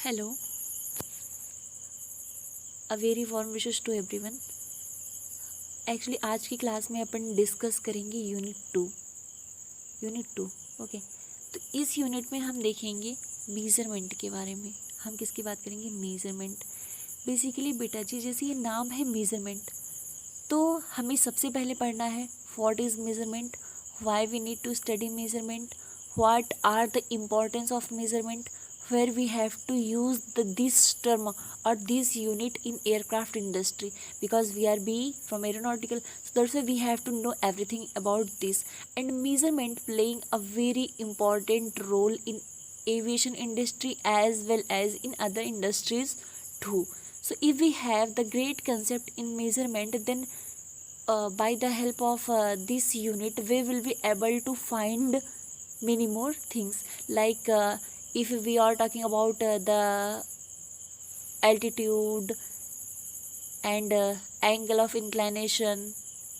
Hello, a very warm wishes to everyone. Actually आज की class में अपन डिस्कस करेंगे यूनिट टू ओके। तो इस यूनिट में हम देखेंगे मेज़रमेंट के बारे में। हम किसकी बात करेंगे? मेज़रमेंट। बेसिकली बेटा जी, जैसे ये नाम है मेज़रमेंट, तो हमें सबसे पहले पढ़ना है what is measurement, why we need to study measurement, what are the importance of measurement, where we have to use this term or this unit in aircraft industry, because we are B from aeronautical, so that's why we have to know everything about this. And measurement playing a very important role in aviation industry as well as in other industries too. So if we have the great concept in measurement, then by the help of this unit we will be able to find many more things, like if we are talking about the altitude and angle of inclination,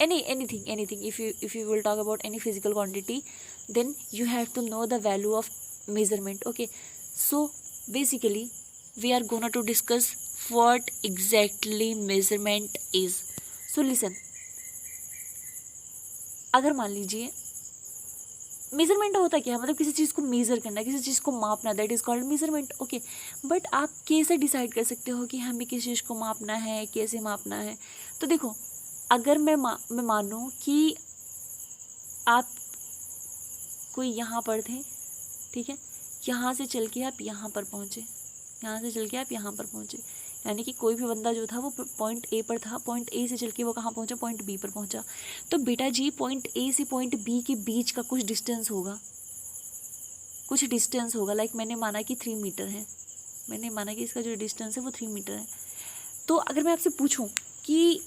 anything, if you will talk about any physical quantity, then you have to know the value of measurement. Okay, so basically we are gonna to discuss what exactly measurement is. So listen, अगर मान लीजिए measurement होता क्या है, मतलब किसी चीज़ को measure करना, किसी चीज़ को मापना, that is called measurement. Okay, but आप कैसे डिसाइड कर सकते हो कि हमें किस चीज़ को मापना है, कैसे मापना है? तो देखो, अगर मैं मानूँ कि आप कोई यहाँ पर थे, ठीक है, यहाँ से चल के आप यहाँ पर पहुँचे, यहाँ से चल के आप यहाँ पर पहुँचे, यानी कि कोई भी बंदा जो था वो पॉइंट ए पर था, पॉइंट ए से चल के वो कहाँ पहुँचा? पॉइंट बी पर पहुँचा। तो बेटा जी, पॉइंट ए से पॉइंट बी के बीच का कुछ डिस्टेंस होगा, लाइक मैंने माना कि 3 मीटर है, मैंने माना कि इसका जो डिस्टेंस है वो 3 मीटर है। तो अगर मैं आपसे पूछूं कि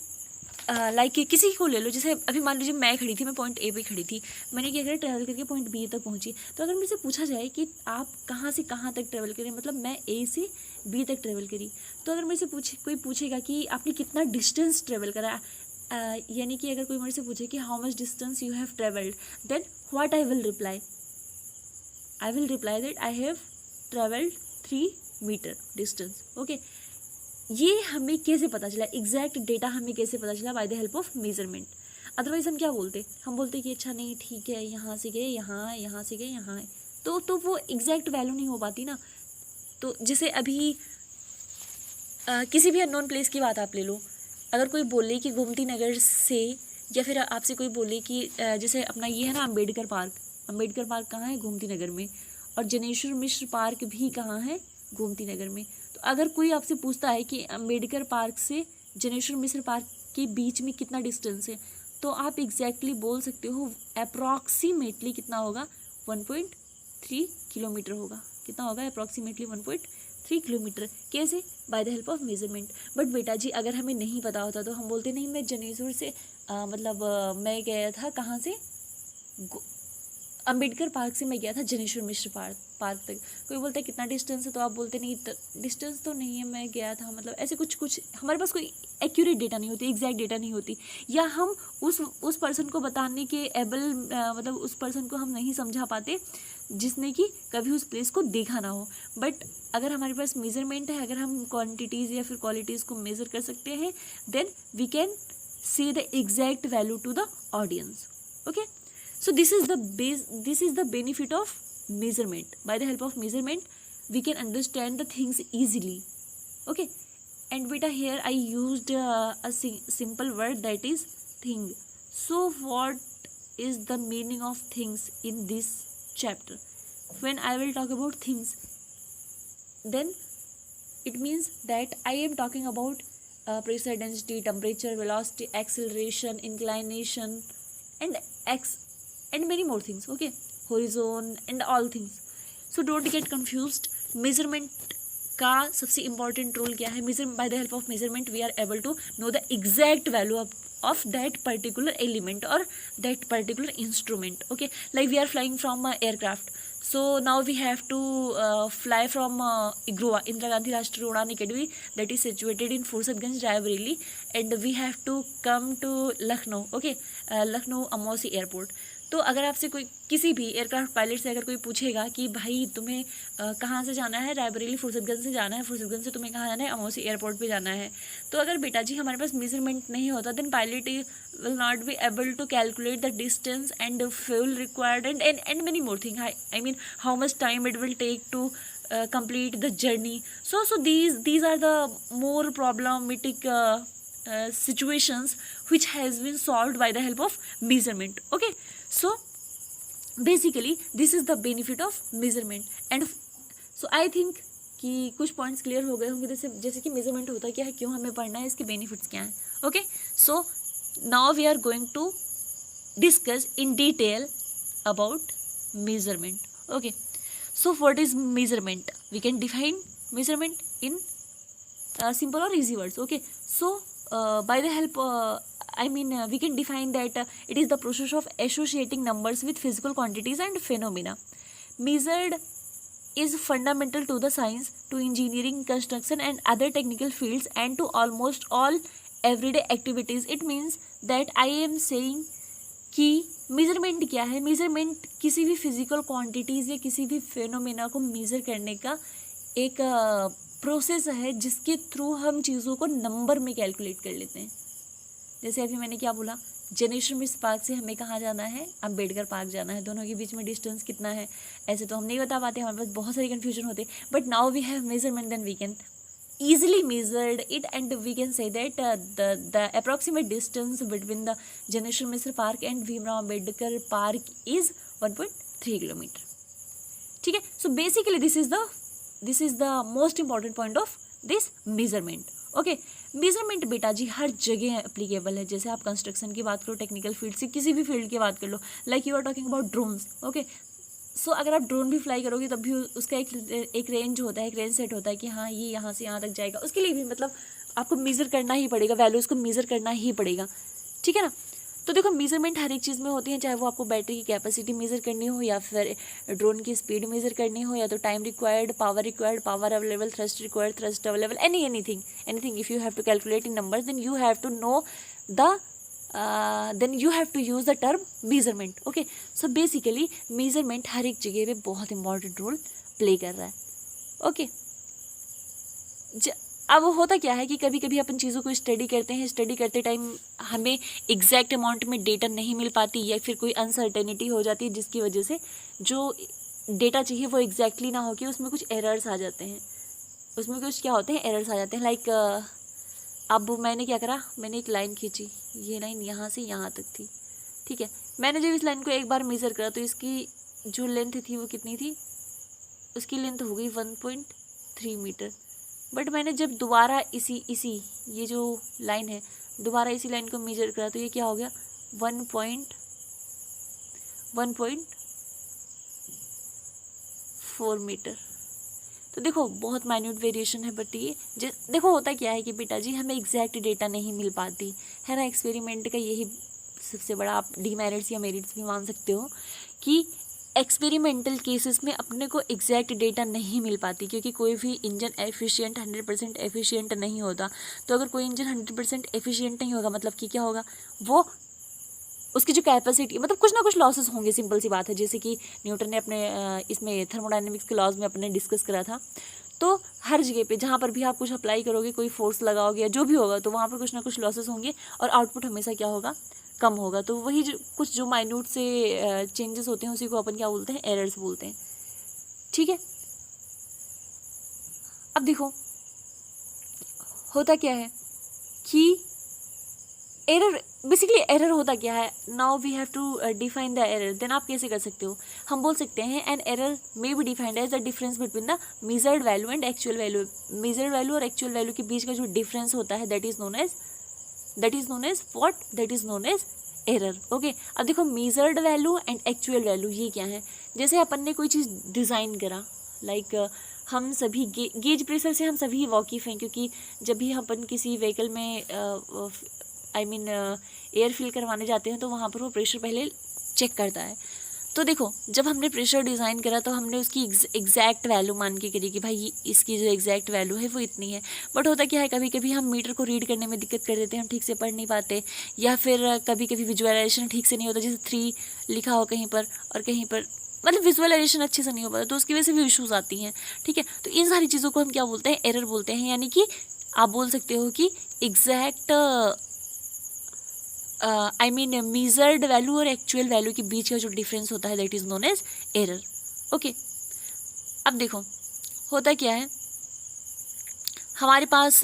लाइक किसी को ले लो, जैसे अभी मान लीजिए मैं खड़ी थी, मैं पॉइंट ए पे खड़ी थी, मैंने क्या करा, ट्रैवल करके पॉइंट बी तक पहुंची। तो अगर मुझसे पूछा जाए कि आप कहाँ से कहाँ तक ट्रैवल करें, मतलब मैं ए से बी तक ट्रैवल करी, तो अगर मेरे से कोई पूछेगा कि आपने कितना डिस्टेंस ट्रैवल करा, यानी कि अगर कोई मेरे से पूछे कि how much distance you have travelled, then what I will reply that I have travelled 3 metre distance. Okay, ये हमें कैसे पता चला, एग्जैक्ट डेटा हमें कैसे पता चला? Bye the help of measurement. Otherwise हम क्या बोलते, हम बोलते कि अच्छा नहीं ठीक है, यहाँ से गए यहाँ, यहाँ से गए यहाँ है, तो वो एग्जैक्ट वैल्यू नहीं हो पाती ना। तो जैसे अभी किसी भी अननोन प्लेस की बात आप ले लो, अगर कोई बोले कि गोमती नगर से, या फिर आपसे कोई बोले कि जैसे अपना ये है ना अम्बेडकर पार्क कहाँ है? गोमती नगर में। और जनेश्वर मिश्र पार्क भी कहाँ है? गोमती नगर में। तो अगर कोई आपसे पूछता है कि अम्बेडकर पार्क से जनेश्वर मिश्र पार्क के बीच में कितना डिस्टेंस है, तो आप एग्जैक्टली बोल सकते हो अप्रॉक्सीमेटली कितना होगा? 1.3 किलोमीटर होगा। कितना होगा? Approximately 1.3 kilometre. कैसे? By the help of measurement. But बेटा जी, अगर हमें नहीं पता होता तो हम बोलते नहीं, मैं जनेश्वर से मैं गया था कहाँ से? अम्बेडकर पार्क से मैं गया था जनेश्वर मिश्र पार्क तक। कोई बोलता है कितना डिस्टेंस है, तो आप बोलते नहीं डिस्टेंस तो नहीं है, मैं गया था, मतलब ऐसे कुछ हमारे पास कोई एक्यूरेट डेटा नहीं होती, एग्जैक्ट डेटा नहीं होती, या हम उस पर्सन को बताने के एबल मतलब उस पर्सन को हम नहीं समझा पाते जिसने कि कभी उस प्लेस को देखा ना हो। बट अगर हमारे पास मेजरमेंट है, अगर हम क्वान्टिटीज़ या फिर क्वालिटीज़ को मेज़र कर सकते हैं, then we can say the exact value to the audience. Okay, so this is the benefit of measurement. By the help of measurement we can understand the things easily. Okay, and beta here I used a simple word, that is thing. So what is the meaning of things in this chapter? When I will talk about things, then it means that I am talking about pressure, density, temperature, velocity, acceleration, inclination, and and many more things. Okay, horizon and all things. So don't get confused. Measurement का सबसे important role क्या है? By the help of measurement we are able to know the exact value of that particular element or that particular instrument. Okay, like we are flying from aircraft. So now we have to fly from IGROA, Indira Gandhi Rashtriya Udan Academy, that is situated in Fursadganj, Raebareli, and we have to come to Lucknow. Okay, Lucknow Amausi Airport. तो अगर आपसे कोई किसी भी aircraft pilot से अगर कोई पूछेगा कि भाई तुम्हें कहाँ से जाना है, रायबरेली फुर्सतगंज से जाना है, फुर्सतगंज से तुम्हें कहाँ जाना है, अमौसी एयरपोर्ट पे जाना है, तो अगर बेटा जी हमारे पास मेजरमेंट नहीं होता, then pilot will not be able to calculate the distance and the fuel required and many more things. I mean how much time it will take to complete the journey. So these are the more problematic situations which has been solved by the help of measurement. Okay, so basically this is the benefit of measurement. And so I think कि कुछ points clear हो गए होंगे, जैसे कि measurement होता क्या है, क्यों हमें पढ़ना है, इसके बेनिफिट्स क्या हैं. Okay, so now we are going to discuss in detail about measurement. Okay, so what is measurement? We can define measurement in simple or easy words. Okay, so by the help we can define that it is the process of associating numbers with physical quantities and phenomena. Measured is fundamental to the science, to engineering, construction and other technical fields and to almost all everyday activities. It means that I am saying कि measurement क्या है. Measurement किसी भी physical quantities या किसी भी phenomena को measure करने का एक प्रोसेस है जिसके थ्रू हम चीज़ों को नंबर में कैलकुलेट कर लेते हैं. जैसे अभी मैंने क्या बोला, जनेश्वर मिश्र पार्क से हमें कहाँ जाना है, अम्बेडकर पार्क जाना है, दोनों के बीच में डिस्टेंस कितना है, ऐसे तो हम नहीं बता पाते, हमारे पास बहुत सारी कन्फ्यूजन होते. But now we have measurement, then we can easily measured it and we can say that the approximate distance between the Janeshwar Mishra Park and Bhimrao Ambedkar Park is 1.3 kilometer. ठीक है, so basically this is the most important point of this measurement. Okay, measurement बेटा जी हर जगह applicable है. जैसे आप construction की बात करो, टेक्निकल फील्ड से किसी भी फील्ड की बात कर लो, like you are talking about drones. Okay, so अगर आप ड्रोन भी फ्लाई करोगे तब भी उसका एक रेंज होता है, एक रेंज सेट होता है कि हाँ ये यहाँ से यहाँ तक जाएगा. उसके लिए भी मतलब आपको मेज़र करना ही पड़ेगा, वैल्यूज़ को मेज़र करना ही पड़ेगा. ठीक है ना. तो देखो मेज़रमेंट हर एक चीज़ में होती है, चाहे वो आपको बैटरी की कैपेसिटी मेज़र करनी हो या फिर ड्रोन की स्पीड मेज़र करनी हो या तो time required, power available, thrust required, thrust available, anything if you have to calculate in numbers then you have to know then you have to use the term measurement. Okay, so basically measurement हर एक जगह पे बहुत important role play कर रहा है. Okay, अब होता क्या है कि कभी कभी अपन चीज़ों को स्टडी करते हैं, स्टडी करते टाइम हमें एग्जैक्ट अमाउंट में डेटा नहीं मिल पाती या फिर कोई अनसर्टेनिटी हो जाती है जिसकी वजह से जो डेटा चाहिए वो एग्जैक्टली ना हो के उसमें कुछ एरर्स आ जाते हैं. उसमें कुछ क्या होते हैं, एरर्स आ जाते हैं. लाइक अब मैंने क्या करा, मैंने एक लाइन खींची, ये लाइन यहाँ से यहाँ तक थी. ठीक है, मैंने जब इस लाइन को एक बार मेज़र करा तो इसकी जो लेंथ थी वो कितनी थी, उसकी लेंथ हो गई 1.3 मीटर. बट मैंने जब दोबारा इसी ये जो लाइन है दोबारा इसी लाइन को मेज़र करा तो ये क्या हो गया 1.4 मीटर. तो देखो बहुत माइन्यूट वेरिएशन है. बट ये देखो होता क्या है कि बेटा जी हमें एग्जैक्ट डेटा नहीं मिल पाती है ना. एक्सपेरिमेंट का यही सबसे बड़ा आप डीमेरिट्स या मेरिट्स भी मान सकते हो कि एक्सपेरिमेंटल केसेस में अपने को एग्जैक्ट डेटा नहीं मिल पाती क्योंकि कोई भी इंजन एफिशिएंट 100% एफिशिएंट नहीं होता. तो अगर कोई इंजन 100% एफिशिएंट नहीं होगा मतलब कि क्या होगा, वो उसकी जो कैपेसिटी मतलब कुछ ना कुछ लॉसेस होंगे. सिंपल सी बात है, जैसे कि न्यूटन ने अपने इसमें थर्मोडायनेमिक्स के लॉज में अपने डिस्कस करा था. तो हर जगह पे जहाँ पर भी आप कुछ अप्लाई करोगे, कोई फोर्स लगाओगे या जो भी होगा तो वहाँ पर कुछ ना कुछ लॉसेस होंगे और आउटपुट हमेशा क्या होगा, कम होगा. तो वही कुछ जो माइन्यूट से चेंजेस होते हैं उसी को अपन क्या बोलते हैं, एरर्स बोलते हैं. ठीक है, अब देखो होता क्या है कि एरर बेसिकली एरर होता क्या है. Now we have to define the error. Then आप कैसे कर सकते हो, हम बोल सकते हैं an error may be defined as the difference between the measured value and actual value. Measured value और एक्चुअल वैल्यू के बीच का जो डिफरेंस होता है that is known as error. Okay, अब देखो measured value and actual value ये क्या है. जैसे अपन ने कोई चीज़ डिज़ाइन करा, लाइक हम सभी गेज प्रेशर से हम सभी वाकिफ़ हैं क्योंकि जब भी अपन किसी व्हीकल में एयर फिल करवाने जाते हैं तो वहाँ पर वो प्रेशर पहले चेक करता है. तो देखो, जब हमने प्रेशर डिज़ाइन करा तो हमने उसकी एग्जैक्ट वैल्यू मान के करी कि भाई इसकी जो एग्जैक्ट वैल्यू है वो इतनी है। बट होता क्या है, कभी कभी हम मीटर को रीड करने में दिक्कत कर देते हैं, हम ठीक से पढ़ नहीं पाते, या फिर कभी कभी विजुअलाइजेशन ठीक से नहीं होता, जैसे 3 लिखा हो कहीं पर और कहीं पर मतलब विजुअलाइजेशन अच्छे से नहीं हो पाता, तो उसकी वजह से भी इशूज़ आती हैं। ठीक है, तो इन सारी चीज़ों को हम क्या बोलते हैं, एरर बोलते हैं। यानी कि आप बोल सकते हो कि exact I mean measured value और एक्चुअल वैल्यू के बीच का जो डिफरेंस होता है that is known as error. Okay, अब देखो होता क्या है, हमारे पास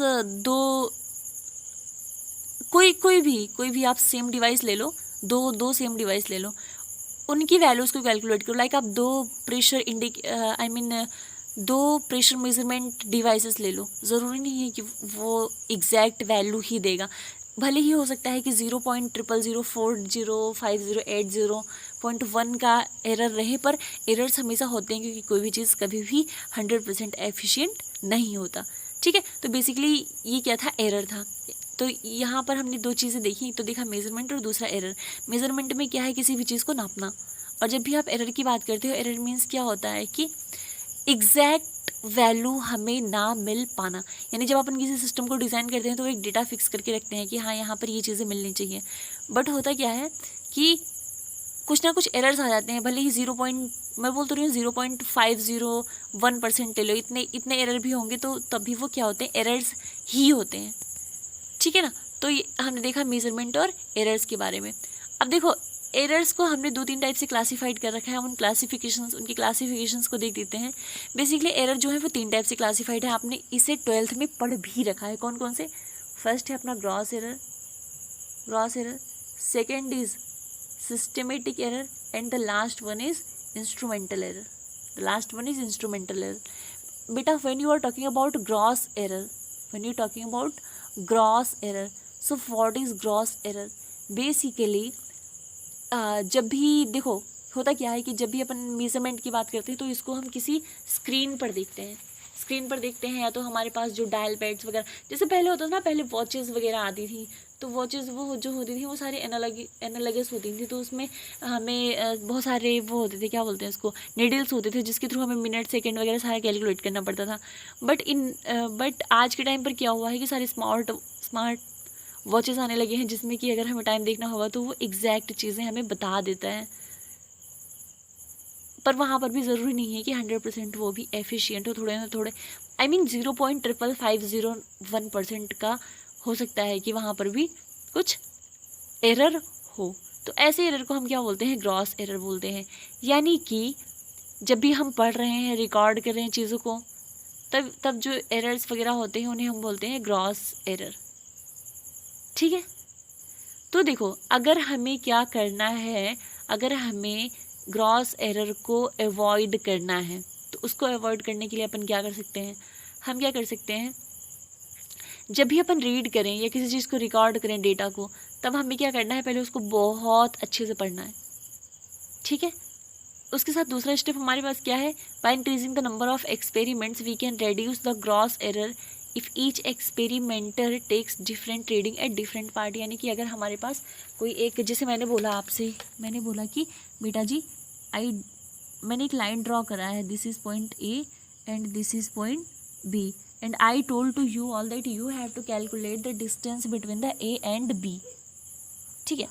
कोई भी आप सेम डिवाइस ले लो, दो सेम डिवाइस ले लो, उनकी वैल्यूज़ को कैलकुलेट करो। लाइक आप दो प्रेशर मेजरमेंट डिवाइसेस ले लो, ज़रूरी नहीं है कि वो एग्जैक्ट वैल्यू ही देगा। भले ही हो सकता है कि 0.00405080.1 का एरर रहे, पर एरर्स हमेशा होते हैं क्योंकि कोई भी चीज़ कभी भी 100% एफिशिएंट नहीं होता। ठीक है, तो बेसिकली ये क्या था, एरर था। तो यहाँ पर हमने 2 चीज़ें देखी, तो देखा मेजरमेंट और दूसरा एरर। मेजरमेंट में क्या है, किसी भी चीज़ को नापना, और जब भी आप एरर की बात करते हो, एरर मीन्स क्या होता है कि एग्जैक्ट वैल्यू हमें ना मिल पाना। यानी जब अपन किसी सिस्टम को डिज़ाइन करते हैं तो एक डेटा फिक्स करके रखते हैं कि हाँ यहाँ पर ये चीज़ें मिलनी चाहिए, बट होता क्या है कि कुछ ना कुछ एरर्स आ जाते हैं। भले ही मैं बोल तो रही हूँ 0.501% ले लो, इतने एरर भी होंगे तो तब भी वो क्या होते हैं, एरर्स ही होते हैं। ठीक है ना, तो ये हमने देखा मेजरमेंट और एरर्स के बारे में। अब देखो, एरर्स को हमने 2-3 टाइप से क्लासीफाइड कर रखा है, हम उनकी क्लासिफिकेशंस को देख देते हैं। बेसिकली एरर जो है वो 3 टाइप से क्लासीफाइड है, आपने इसे 12th में पढ़ भी रखा है। कौन कौन से? फर्स्ट है अपना gross error, second is systematic error, and the last one is instrumental error. बेटा, when you are talking about gross error, so what is gross error? Basically जब भी देखो होता क्या है कि जब भी अपन मेजरमेंट की बात करते हैं तो इसको हम किसी स्क्रीन पर देखते हैं, या तो हमारे पास जो डायल पैड्स वगैरह, जैसे पहले होता था ना, पहले वॉचेस वगैरह आती थी, तो वॉचेस वो जो होती थी वो सारी एनालॉगस होती थी, तो उसमें हमें बहुत सारे वो होते थे, क्या बोलते हैं उसको, नीडल्स होते थे, जिसके थ्रू हमें मिनट सेकेंड वगैरह सारा कैलकुलेट करना पड़ता था। बट आज के टाइम पर क्या हुआ है कि सारे स्मार्ट वॉचेस आने लगे हैं, जिसमें कि अगर हमें टाइम देखना होगा तो वो एग्जैक्ट चीज़ें हमें बता देता है। पर वहाँ पर भी ज़रूरी नहीं है कि 100% वो भी एफिशिएंट हो, थोड़े ना थोड़े 0.551% का हो सकता है कि वहाँ पर भी कुछ एरर हो। तो ऐसे एरर को हम क्या बोलते हैं, ग्रॉस एरर बोलते हैं। यानी कि जब भी हम पढ़ रहे हैं, रिकॉर्ड कर रहे हैं चीज़ों को, तब जो एरर्स वगैरह होते हैं उन्हें हम बोलते हैं ग्रॉस एरर। ठीक है, तो देखो, अगर हमें क्या करना है, अगर हमें ग्रॉस एरर को अवॉइड करना है तो उसको अवॉइड करने के लिए अपन क्या कर सकते हैं, हम क्या कर सकते हैं, जब भी अपन रीड करें या किसी चीज़ को रिकॉर्ड करें डेटा को, तब हमें क्या करना है, पहले उसको बहुत अच्छे से पढ़ना है। ठीक है, उसके साथ दूसरा स्टेप हमारे पास क्या है, by increasing the number of experiments we can reduce the gross error if each experimenter takes different reading at different part. यानी कि अगर हमारे पास कोई एक, जैसे मैंने बोला कि बेटा जी मैंने एक लाइन ड्रॉ करा है, this is point A and this is point B, and I told to you all that you have to calculate the distance between the A and B. ठीक है,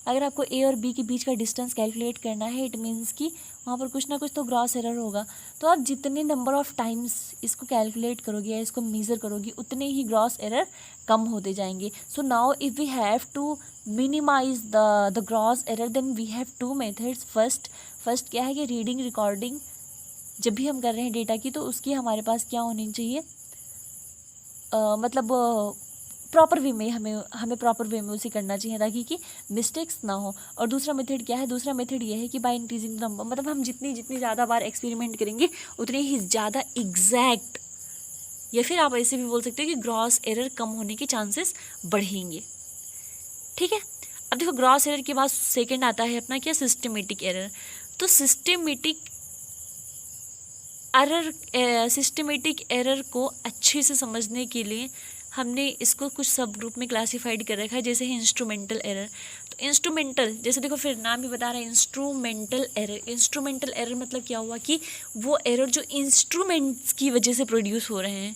अगर आपको ए और बी के बीच का डिस्टेंस कैलकुलेट करना है, इट मीन्स कि वहाँ पर कुछ ना कुछ तो ग्रॉस एरर होगा। तो आप जितने नंबर ऑफ टाइम्स इसको कैलकुलेट करोगे या इसको मेज़र करोगे, उतने ही ग्रॉस एरर कम होते जाएंगे। So now if we have to minimize the gross error, then we have 2 methods. First क्या है कि रीडिंग रिकॉर्डिंग जब भी हम कर रहे हैं डेटा की, तो उसकी हमारे पास क्या होनी चाहिए, मतलब प्रॉपर वे में हमें प्रॉपर वे में उसे करना चाहिए ताकि कि मिस्टेक्स ना हो। और दूसरा मेथड क्या है, दूसरा मेथड ये है कि बाय इंक्रीजिंग द नंबर, मतलब हम जितनी ज़्यादा बार एक्सपेरिमेंट करेंगे उतने ही ज़्यादा एग्जैक्ट, या फिर आप ऐसे भी बोल सकते हो कि ग्रॉस एरर कम होने के चांसेस बढ़ेंगे। ठीक है, अब देखो ग्रॉस एरर के बाद सेकेंड आता है अपना क्या, सिस्टमेटिक एरर। तो सिस्टमेटिक एरर को अच्छे से समझने के लिए हमने इसको कुछ सब ग्रुप में क्लासिफाइड कर रखा है, जैसे है इंस्ट्रूमेंटल एरर। तो इंस्ट्रूमेंटल, जैसे देखो फिर नाम भी बता रहा है इंस्ट्रूमेंटल एरर। इंस्ट्रूमेंटल एरर मतलब क्या हुआ कि वो एरर जो इंस्ट्रूमेंट्स की वजह से प्रोड्यूस हो रहे हैं,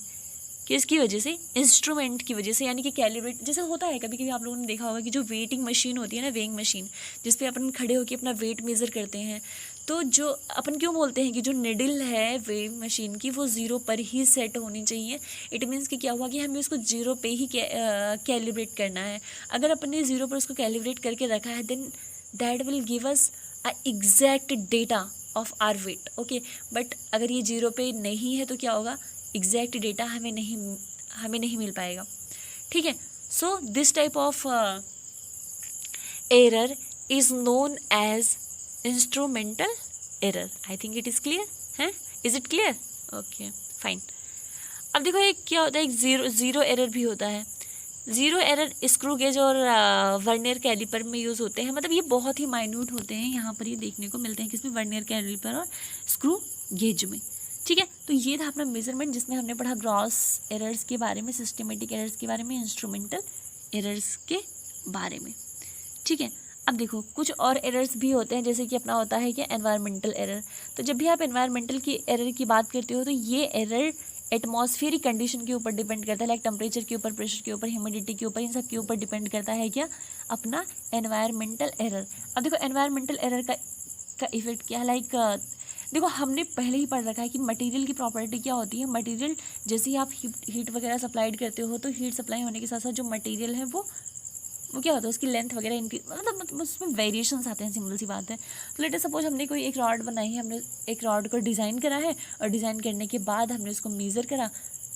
किसकी वजह से, इंस्ट्रूमेंट की वजह से, यानी कि कैलिब्रेट, जैसे होता है कभी कभी आप लोगों ने देखा होगा कि जो वेटिंग मशीन होती है ना, वेइंग मशीन, जिस पे अपन खड़े होकर अपना वेट मेज़र करते हैं, तो जो अपन क्यों बोलते हैं कि जो निडल है वेइंग मशीन की वो 0 पर ही सेट होनी चाहिए। इट मीन्स कि क्या हुआ कि हमें उसको 0 पे ही कैलिब्रेट करना है। अगर अपन ने 0 पर उसको कैलिब्रेट करके रखा है then that will give us a exact data of our weight. Okay, but अगर ये 0 पे नहीं है तो क्या होगा, एग्जैक्ट डेटा हमें नहीं मिल पाएगा। ठीक है, so this type of error is known as instrumental error. I think it is clear है, is it clear? Okay fine. अब देखो एक क्या होता है, एक ज़ीरो एरर भी होता है। ज़ीरो एरर स्क्रू गेज और वर्नियर कैलिपर में यूज़ होते हैं, मतलब ये बहुत ही माइन्यूट होते हैं। यहाँ पर ये देखने को मिलते हैं किसमें, वर्नियर कैलिपर और स्क्रू गेज में। ठीक है, तो ये था अपना मेजरमेंट जिसमें हमने पढ़ा ग्रॉस एरर्स के बारे में, सिस्टमेटिक एरर्स के बारे में, इंस्ट्रूमेंटल एरर्स के बारे में। ठीक है, अब देखो कुछ और एरर्स भी होते हैं, जैसे कि अपना होता है कि एनवायरमेंटल एरर। तो जब भी आप एनवायरमेंटल की एरर की बात करते हो तो ये एरर एटमॉस्फेरिक कंडीशन के ऊपर डिपेंड करता है, लाइक टेम्परेचर के ऊपर, प्रेशर के ऊपर, ह्यूमिडिटी के ऊपर, इन सब के ऊपर डिपेंड करता है क्या, अपना एनवायरमेंटल एरर। अब देखो एनवायरमेंटल एरर का इफेक्ट क्या है, लाइक देखो हमने पहले ही पढ़ रखा है कि मटेरियल की प्रॉपर्टी क्या होती है। मटेरियल जैसे ही आप हीट वगैरह सप्लाइड करते हो तो हीट सप्लाई होने के साथ साथ जो मटेरियल है वो क्या होता है, उसकी लेंथ वगैरह इनकी मतलब उसमें वेरिएशंस आते हैं, सिंपल सी बात है। तो लेट सपोज हमने कोई एक रॉड बनाई है, हमने एक रॉड को डिज़ाइन करा है और डिज़ाइन करने के बाद हमने उसको मेज़र करा,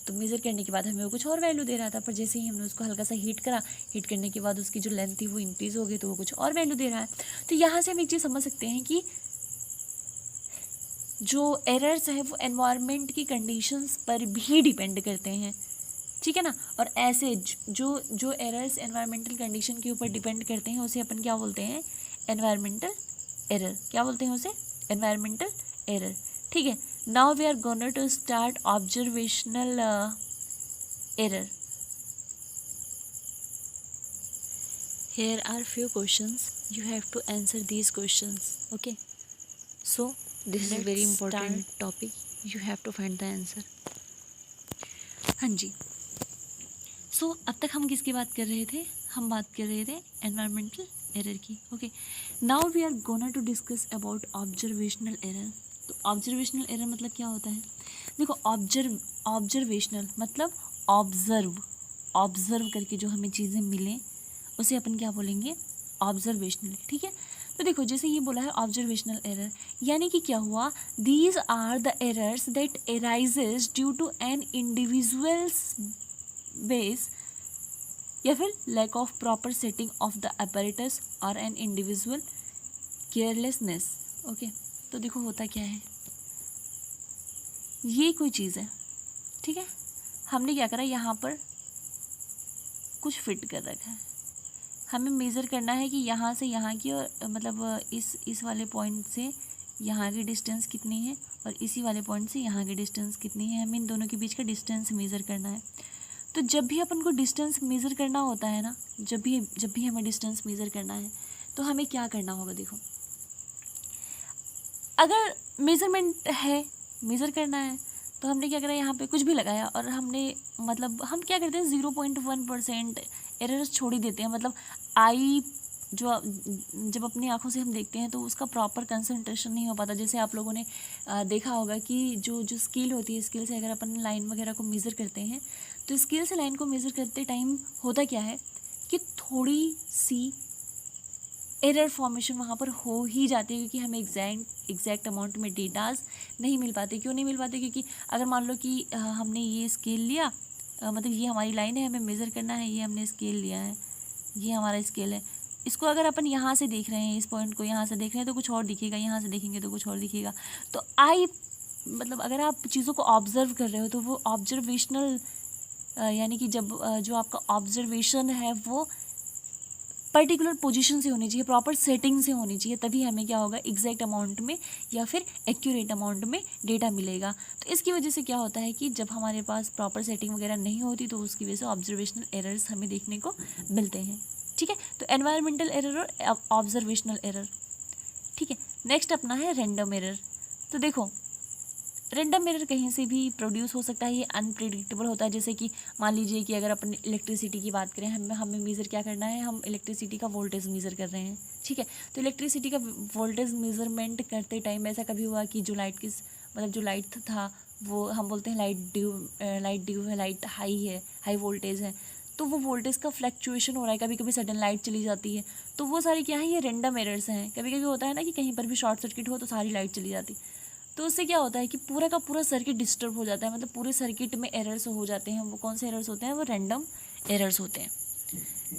तो मेज़र करने के बाद हमें वो कुछ और वैल्यू दे रहा था, पर जैसे ही हमने उसको हल्का सा हीट करा, हीट करने के बाद उसकी जो लेंथ थी वो इंक्रीज़ हो गई तो वो कुछ और वैल्यू दे रहा है। तो यहाँ से हम एक चीज़ समझ सकते हैं कि जो एरर्स हैं वो एनवायरनमेंट की कंडीशंस पर भी डिपेंड करते हैं। ठीक है ना, और ऐसे जो एरर्स एनवायरमेंटल कंडीशन के ऊपर डिपेंड करते हैं उसे अपन क्या बोलते हैं, एनवायरमेंटल एरर। क्या बोलते हैं उसे, एनवायरमेंटल एरर। ठीक है, now we are gonna to start observational error. Here are few questions, you have to answer these questions. Okay, so this is very important topic, you have to find the answer. हाँ जी, सो अब तक हम किसकी बात कर रहे थे, हम बात कर रहे थे एनवायरमेंटल एरर की। Okay, now we are gonna to discuss about observational error. तो ऑब्जर्वेशनल एरर मतलब क्या होता है, देखो ऑब्जर्वेशनल मतलब ऑब्जर्व करके जो हमें चीज़ें मिलें उसे अपन क्या बोलेंगे, ऑब्जर्वेशनल। ठीक है, तो देखो जैसे ये बोला है ऑब्जर्वेशनल एरर, यानी कि क्या हुआ, these are the errors that arises due to an individuals bias या फिर lack of proper setting of the apparatus और एन इंडिविजुअल केयरलेसनेस। ओके, तो देखो होता क्या है, ये कोई चीज़ है, ठीक है, हमने क्या करा, यहाँ पर कुछ फिट कर रखा है, हमें मेज़र करना है कि यहाँ से यहाँ की और मतलब इस वाले पॉइंट से यहाँ की डिस्टेंस कितनी है और इसी वाले पॉइंट से यहाँ की डिस्टेंस कितनी है, हमें इन दोनों के बीच का डिस्टेंस मेज़र करना है। तो जब भी अपन को डिस्टेंस मेज़र करना होता है ना, जब भी हमें डिस्टेंस मेज़र करना है तो हमें क्या करना होगा, देखो अगर मेज़रमेंट है, मेज़र करना है तो हमने क्या करा, यहाँ पे कुछ भी लगाया और हमने मतलब हम क्या करते हैं 0.1% एरर्स छोड़ ही देते हैं। मतलब आई जो जब अपनी आँखों से हम देखते हैं तो उसका प्रॉपर कंसंट्रेशन नहीं हो पाता। जैसे आप लोगों ने देखा होगा कि जो स्केल होती है, स्केल से अगर अपन लाइन वगैरह को मेज़र करते हैं तो स्केल से लाइन को मेज़र करते टाइम होता क्या है कि थोड़ी सी एरर फॉर्मेशन वहाँ पर हो ही जाती है, क्योंकि हमें एग्जैक्ट अमाउंट में डेटाज नहीं मिल पाते। क्यों नहीं मिल पाते, क्योंकि अगर मान लो कि हमने ये स्केल लिया, मतलब ये हमारी लाइन है, हमें मेज़र करना है, ये हमने स्केल लिया है, ये हमारा स्केल है, इसको अगर अपन यहाँ से देख रहे हैं, इस पॉइंट को यहाँ से देख रहे हैं तो कुछ और दिखेगा, यहाँ से देखेंगे तो कुछ और दिखेगा। तो मतलब अगर आप चीज़ों को ऑब्जर्व कर रहे हो तो वो ऑब्जर्वेशनल यानी कि जब जो आपका ऑब्जर्वेशन है वो पर्टिकुलर पोजीशन से होनी चाहिए, प्रॉपर सेटिंग से होनी चाहिए, तभी हमें क्या होगा, एग्जैक्ट अमाउंट में या फिर एक्यूरेट अमाउंट में डेटा मिलेगा। तो इसकी वजह से क्या होता है कि जब हमारे पास प्रॉपर सेटिंग वगैरह नहीं होती तो उसकी वजह से ऑब्जर्वेशनल एरर्स हमें देखने को मिलते हैं। ठीक है, तो एनवायरमेंटल एरर और ऑब्जर्वेशनल एरर। ठीक है, नेक्स्ट अपना है रैंडम एरर। तो देखो रैंडम एरर कहीं से भी प्रोड्यूस हो सकता है, ये अनप्रिडिक्टेबल होता है। जैसे कि मान लीजिए कि अगर अपन इलेक्ट्रिसिटी की बात करें, हमें मेज़र क्या करना है, हम इलेक्ट्रिसिटी का वोल्टेज मेज़र कर रहे हैं। ठीक है, तो इलेक्ट्रिसिटी का वोल्टेज मेज़रमेंट करते टाइम ऐसा कभी हुआ कि जो लाइट था वो हम बोलते हैं लाइट ड्यू है, लाइट हाई है, हाई वोल्टेज है, तो वो वोल्टेज का फ्लक्चुएशन हो रहा है, कभी कभी सडन लाइट चली जाती है। तो वो सारी क्या है, ये रैंडम एरर्स हैं। कभी कभी होता है ना कि कहीं पर भी शॉर्ट सर्किट हो तो सारी लाइट चली जाती, तो उससे क्या होता है कि पूरा का पूरा सर्किट डिस्टर्ब हो जाता है, मतलब पूरे सर्किट में एरर्स हो जाते हैं। वो कौन से एरर्स होते हैं, वो रैंडम एरर्स होते हैं।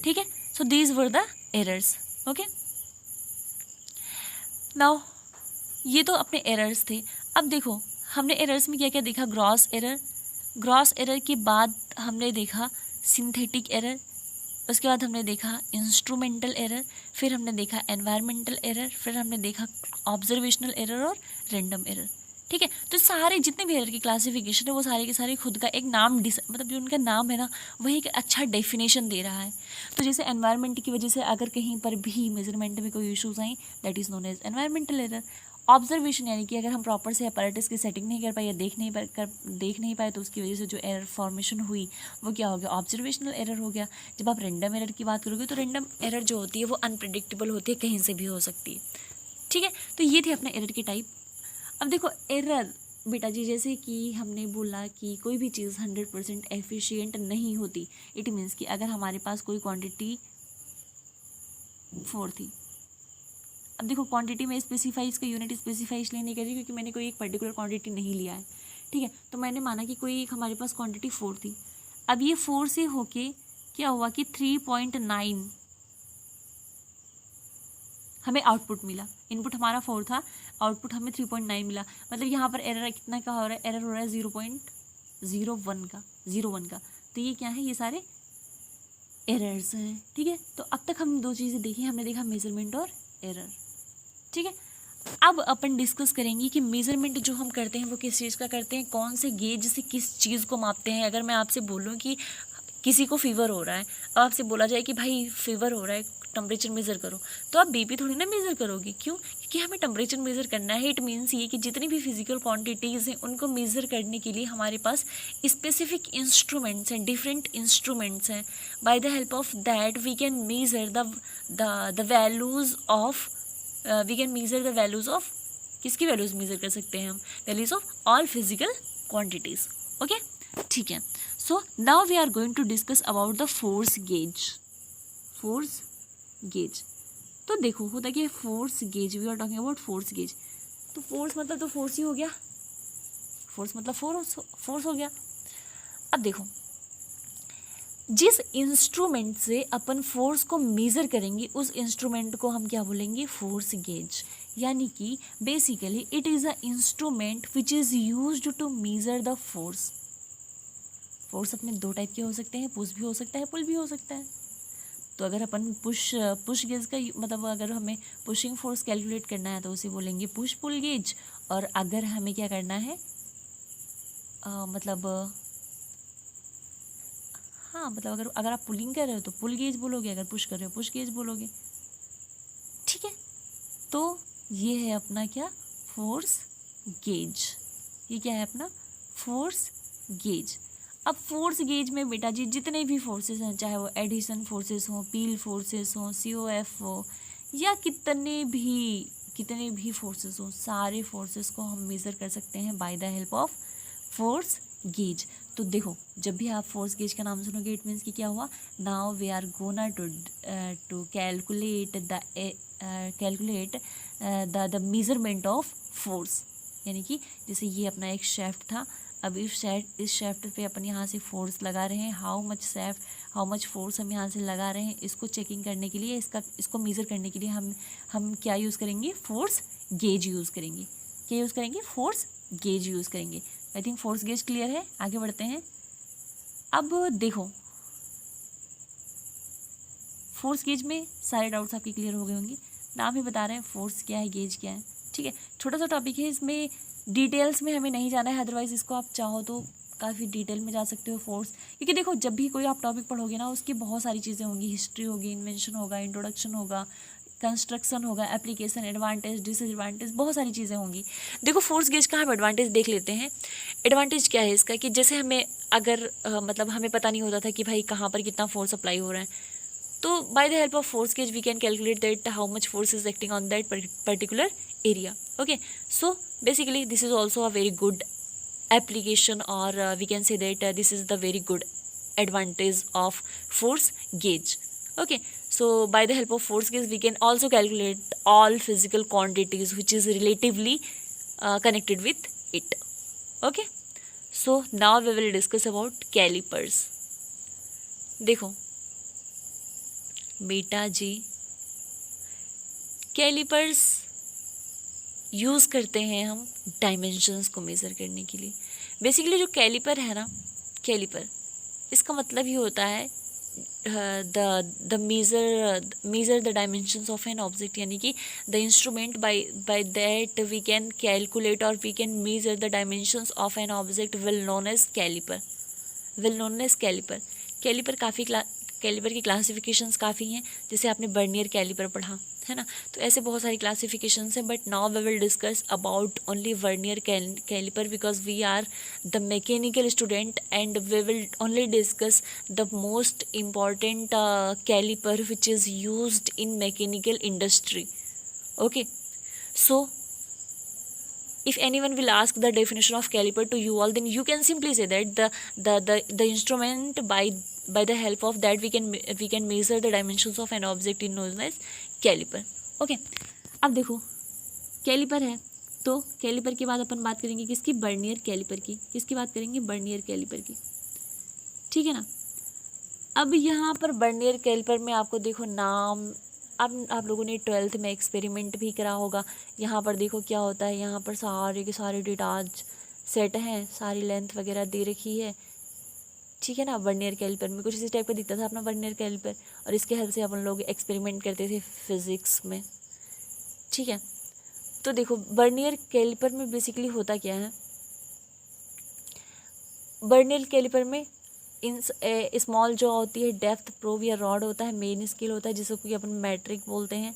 ठीक है, so these were the errors. Okay, now ये तो अपने एरर्स थे। अब देखो हमने एरर्स में क्या क्या देखा, ग्रॉस एरर के बाद हमने देखा सिंथेटिक एरर, उसके बाद हमने देखा इंस्ट्रूमेंटल एरर, फिर हमने देखा एनवायरमेंटल एरर, फिर हमने देखा ऑब्जर्वेशनल एरर और रैंडम एरर। ठीक है, तो सारे जितने भी एरर की क्लासिफिकेशन है वो सारे के सारे खुद का एक नाम मतलब जो उनका नाम है ना वही एक अच्छा डेफिनेशन दे रहा है। तो जैसे एनवायरनमेंट की वजह से अगर कहीं पर भी मेजरमेंट में कोई इश्यूज आई, that is known as environmental error. Observation यानी कि अगर हम प्रॉपर से अपैरेटस की सेटिंग नहीं कर पाए या देख नहीं पाए तो उसकी वजह से जो एरर फॉर्मेशन हुई वो क्या हो गया, ऑब्जर्वेशनल एरर हो गया। जब आप रैंडम एरर की बात करोगे तो रैंडम एरर जो होती है वो अनप्रिडिक्टेबल होती है, कहीं से भी हो सकती है। ठीक है, तो ये थे अपने एरर के टाइप। अब देखो एरर बेटा जी, जैसे कि हमने बोला कि कोई भी चीज़ 100% एफिशिएंट नहीं होती। इट मीन्स कि अगर हमारे पास कोई क्वांटिटी 4 थी, अब देखो क्वांटिटी में स्पेसिफाई, इसका यूनिट स्पेसिफाई इसलिए नहीं करी क्योंकि मैंने कोई एक पर्टिकुलर क्वांटिटी नहीं लिया है। ठीक है, तो मैंने माना कि कोई एक हमारे पास क्वांटिटी 4 थी। अब ये 4 से होके क्या हुआ कि 3.9 हमें आउटपुट मिला। इनपुट हमारा 4 था, आउटपुट हमें 3.9 मिला। मतलब यहाँ पर एरर कितना का हो रहा है, एरर हो रहा है 0.01 का। तो ये क्या है, ये सारे एरर्स हैं। ठीक है, तो अब तक हम दो चीज़ें देखी, हमने देखा मेजरमेंट और एरर। ठीक है, अब अपन डिस्कस करेंगे कि मेजरमेंट जो हम करते हैं वो किस चीज़ का करते हैं, कौन से गेज से किस चीज़ को मापते हैं। अगर मैं आपसे बोलूँ कि किसी को फीवर हो रहा है, अब आपसे बोला जाए कि भाई फीवर हो रहा है, टेम्परेचर मेज़र करो, तो आप बीपी थोड़ी ना मेज़र करोगे। क्यों? क्योंकि हमें टेम्परेचर मेज़र करना है। इट मीन्स ये कि जितनी भी फिजिकल क्वांटिटीज़ हैं उनको मेज़र करने के लिए हमारे पास स्पेसिफिक इंस्ट्रूमेंट्स हैं, डिफरेंट इंस्ट्रूमेंट्स हैं। By the help of that we can measure the values of किसकी वैल्यूज़ मेज़र कर सकते हैं हम, values of all physical quantities. Okay, ठीक है। So now we are going to discuss about the force gauge. तो देखो होता क्या है, force gauge, we are talking about force gauge. तो फोर्स मतलब तो फोर्स ही हो गया, फोर्स मतलब फोर्स हो गया। अब देखो जिस इंस्ट्रूमेंट से अपन फोर्स को मेज़र करेंगे उस इंस्ट्रूमेंट को हम क्या बोलेंगे, फोर्स गेज। यानी कि basically it is a instrument which is used to measure the force. Force अपने दो टाइप के हो सकते हैं, पुश भी हो सकता है, पुल भी हो सकता है। तो अगर अपन पुश गेज का मतलब अगर हमें पुशिंग फोर्स कैलकुलेट करना है तो उसे बोलेंगे पुश पुल गेज। और अगर हमें क्या करना है मतलब अगर आप पुलिंग कर रहे हो तो पुल गेज बोलोगे, अगर पुश कर रहे हो पुश गेज बोलोगे। ठीक है, तो ये है अपना क्या, फोर्स गेज। ये क्या है अपना फोर्स गेज। अब फोर्स गेज में बेटा जी जितने भी फोर्सेस हैं, चाहे वो एडिशन फोर्सेस हो, पील फोर्सेस हो, COF हो, या कितने भी फोर्सेस हो, सारे फोर्सेस को हम मेज़र कर सकते हैं by the help of force gauge. तो देखो जब भी आप फोर्स गेज का नाम सुनोगे इट मीन्स कि क्या हुआ, now we are gonna to calculate the measurement of force. यानी कि जैसे ये अपना एक शेफ्ट था, अब इस शेफ्ट पे अपन यहाँ से फोर्स लगा रहे हैं, हाउ मच फोर्स हम यहाँ से लगा रहे हैं, इसको चेकिंग करने के लिए, इसको मेज़र करने के लिए हम क्या यूज़ करेंगे, फोर्स गेज यूज़ करेंगे। क्या यूज़ करेंगे, फोर्स गेज यूज़ करेंगे। I think force gauge clear है, आगे बढ़ते हैं। अब देखो फोर्स गेज में सारे डाउट्स आपके क्लियर हो गए होंगे, नाम ही बता रहे हैं फोर्स क्या है, गेज क्या है। ठीक है, छोटा सा टॉपिक है, इसमें डिटेल्स में हमें नहीं जाना है, अदरवाइज़ इसको आप चाहो तो काफ़ी डिटेल में जा सकते हो फोर्स, क्योंकि देखो जब भी कोई आप टॉपिक पढ़ोगे ना उसकी बहुत सारी चीज़ें होंगी, हिस्ट्री होगी, इन्वेंशन होगा, इंट्रोडक्शन होगा, कंस्ट्रक्शन होगा, एप्लीकेशन, एडवांटेज, डिसएडवांटेज, बहुत सारी चीज़ें होंगी। देखो फोर्स गेज का हम एडवांटेज देख लेते हैं। एडवांटेज क्या है इसका कि जैसे हमें अगर मतलब हमें पता नहीं होता था कि भाई कहाँ पर कितना फोर्स अप्लाई हो रहा है, तो by the help of force gauge we can calculate that how much force is acting on that particular area. Okay, so basically this is also a very good application, or we can say that this is the very good advantage of force gauge. Okay, so by the help of force gauge we can also calculate all physical quantities which is relatively connected with it. Okay, so now we will discuss about calipers. देखो बेटा जी, callipers use करते हैं हम dimensions को measure करने के लिए। Basically जो कैलिपर है ना, कैलिपर इसका मतलब ही होता है the measure the dimensions of an object, यानी कि the instrument by that we can calculate और we can measure the dimensions of an object will known as caliper, caliper caliper की क्लासिफिकेशंस काफ़ी हैं, जैसे आपने बर्नियर कैलिपर पढ़ा है ना, तो ऐसे बहुत सारी क्लासिफिकेशंस हैं। But now we will discuss about only vernier caliper because we are the mechanical student and we will only discuss the most important caliper which is used in mechanical industry. Okay, so if anyone will ask the definition of caliper to you all, then you can simply say that the instrument by the help of that we can measure the dimensions of an object in known as caliper. Okay, अब देखो caliper है तो caliper के बाद अपन बात करेंगे किसकी, Bernier caliper की. किसकी बात करेंगे, बर्नियर कैलिपर की. ठीक है ना. अब यहाँ पर बर्नियर कैलिपर में आपको देखो नाम, अब आप लोगों ने 12th में एक्सपेरिमेंट भी करा होगा. यहाँ पर देखो क्या होता है, यहाँ पर सारे के सारे डेटाज सेट हैं, सारी लेंथ वगैरह दे रखी है. ठीक है ना. वर्नियर कैलिपर में कुछ इसी टाइप का दिखता था अपना वर्नियर कैलिपर, और इसके हेल्प से अपन लोग एक्सपेरिमेंट करते थे फिज़िक्स में. ठीक है. तो देखो वर्नियर कैलिपर में बेसिकली होता क्या है, वर्नियर कैलिपर में इन स्मॉल जो होती है डेप्थ प्रोब या रॉड होता है, मेन स्केल होता है जिसको कि अपन मैट्रिक बोलते हैं,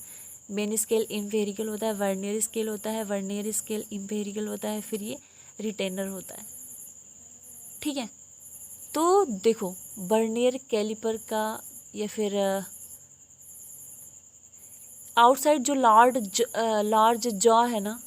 मेन स्केल इम्पेरिकल होता है, वर्नियर स्केल होता है, वर्नियर स्केल इम्पेरिकल होता है, फिर ये रिटेनर होता है. ठीक है. तो देखो वर्नियर कैलिपर का या फिर आउटसाइड जो लार्ज जॉ है ना,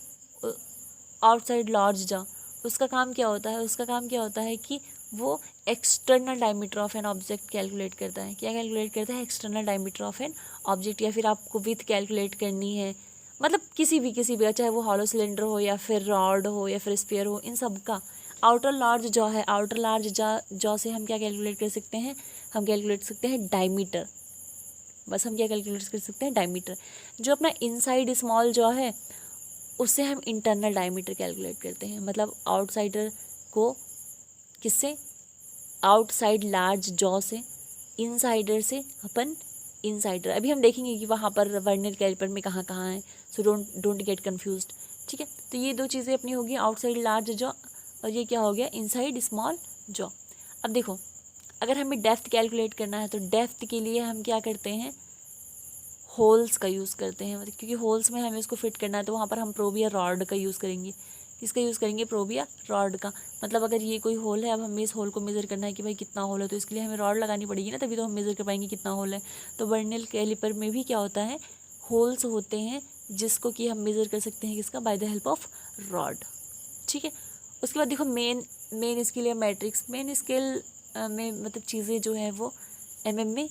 आउटसाइड लार्ज जॉ, उसका काम क्या होता है, उसका काम क्या होता है कि वो external diameter of an object calculate करता है. क्या कैलकुलेट करता है, external diameter of an object. या फिर आपको विथ कैलकुलेट करनी है, मतलब किसी भी चाहे वो हॉलो सिलेंडर हो या फिर रॉड हो या फिर स्फीयर हो, इन सब का आउटर लार्ज जॉ है. आउटर लार्ज जॉ से हम क्या कैलकुलेट कर सकते हैं, हम कैलकुलेट कर सकते हैं डायमीटर. बस हम क्या कैलकुलेट कर सकते हैं, डायमीटर. जो अपना इनसाइड स्मॉल जॉ है उससे हम इंटरनल डायमीटर कैलकुलेट करते हैं. मतलब आउटसाइडर को किससे, आउटसाइड लार्ज जॉ से, इनसाइडर से अपन इनसाइडर. अभी हम देखेंगे कि वहाँ पर वर्नियर कैलिपर में कहाँ कहाँ है, सो डोंट गेट कन्फ्यूज्ड. ठीक है. तो ये दो चीज़ें अपनी होगी, आउटसाइड लार्ज जॉ और ये क्या हो गया, इनसाइड स्मॉल जॉ. अब देखो अगर हमें डेप्थ कैलकुलेट करना है तो डेप्थ के लिए हम क्या करते हैं, होल्स का यूज़ करते हैं. मतलब क्योंकि होल्स में हमें इसको फिट करना है तो वहाँ पर हम प्रोब या रॉड का यूज़ करेंगे. किसका यूज़ करेंगे, प्रोब या रॉड का. मतलब अगर ये कोई होल है, अब हमें इस होल को मेज़र करना है कि भाई कितना होल है, तो इसके लिए हमें रॉड लगानी पड़ेगी ना, तभी तो हम मेज़र कर पाएंगे कितना होल है. तो वर्नियर कैलिपर में भी क्या होता है, होल्स होते हैं जिसको कि हम मेज़र कर सकते हैं किसका, bye the help of rod. ठीक है. उसके बाद देखो मेन स्केल या मैट्रिक्स. मेन स्केल में मतलब चीज़ें जो हैं वो mm में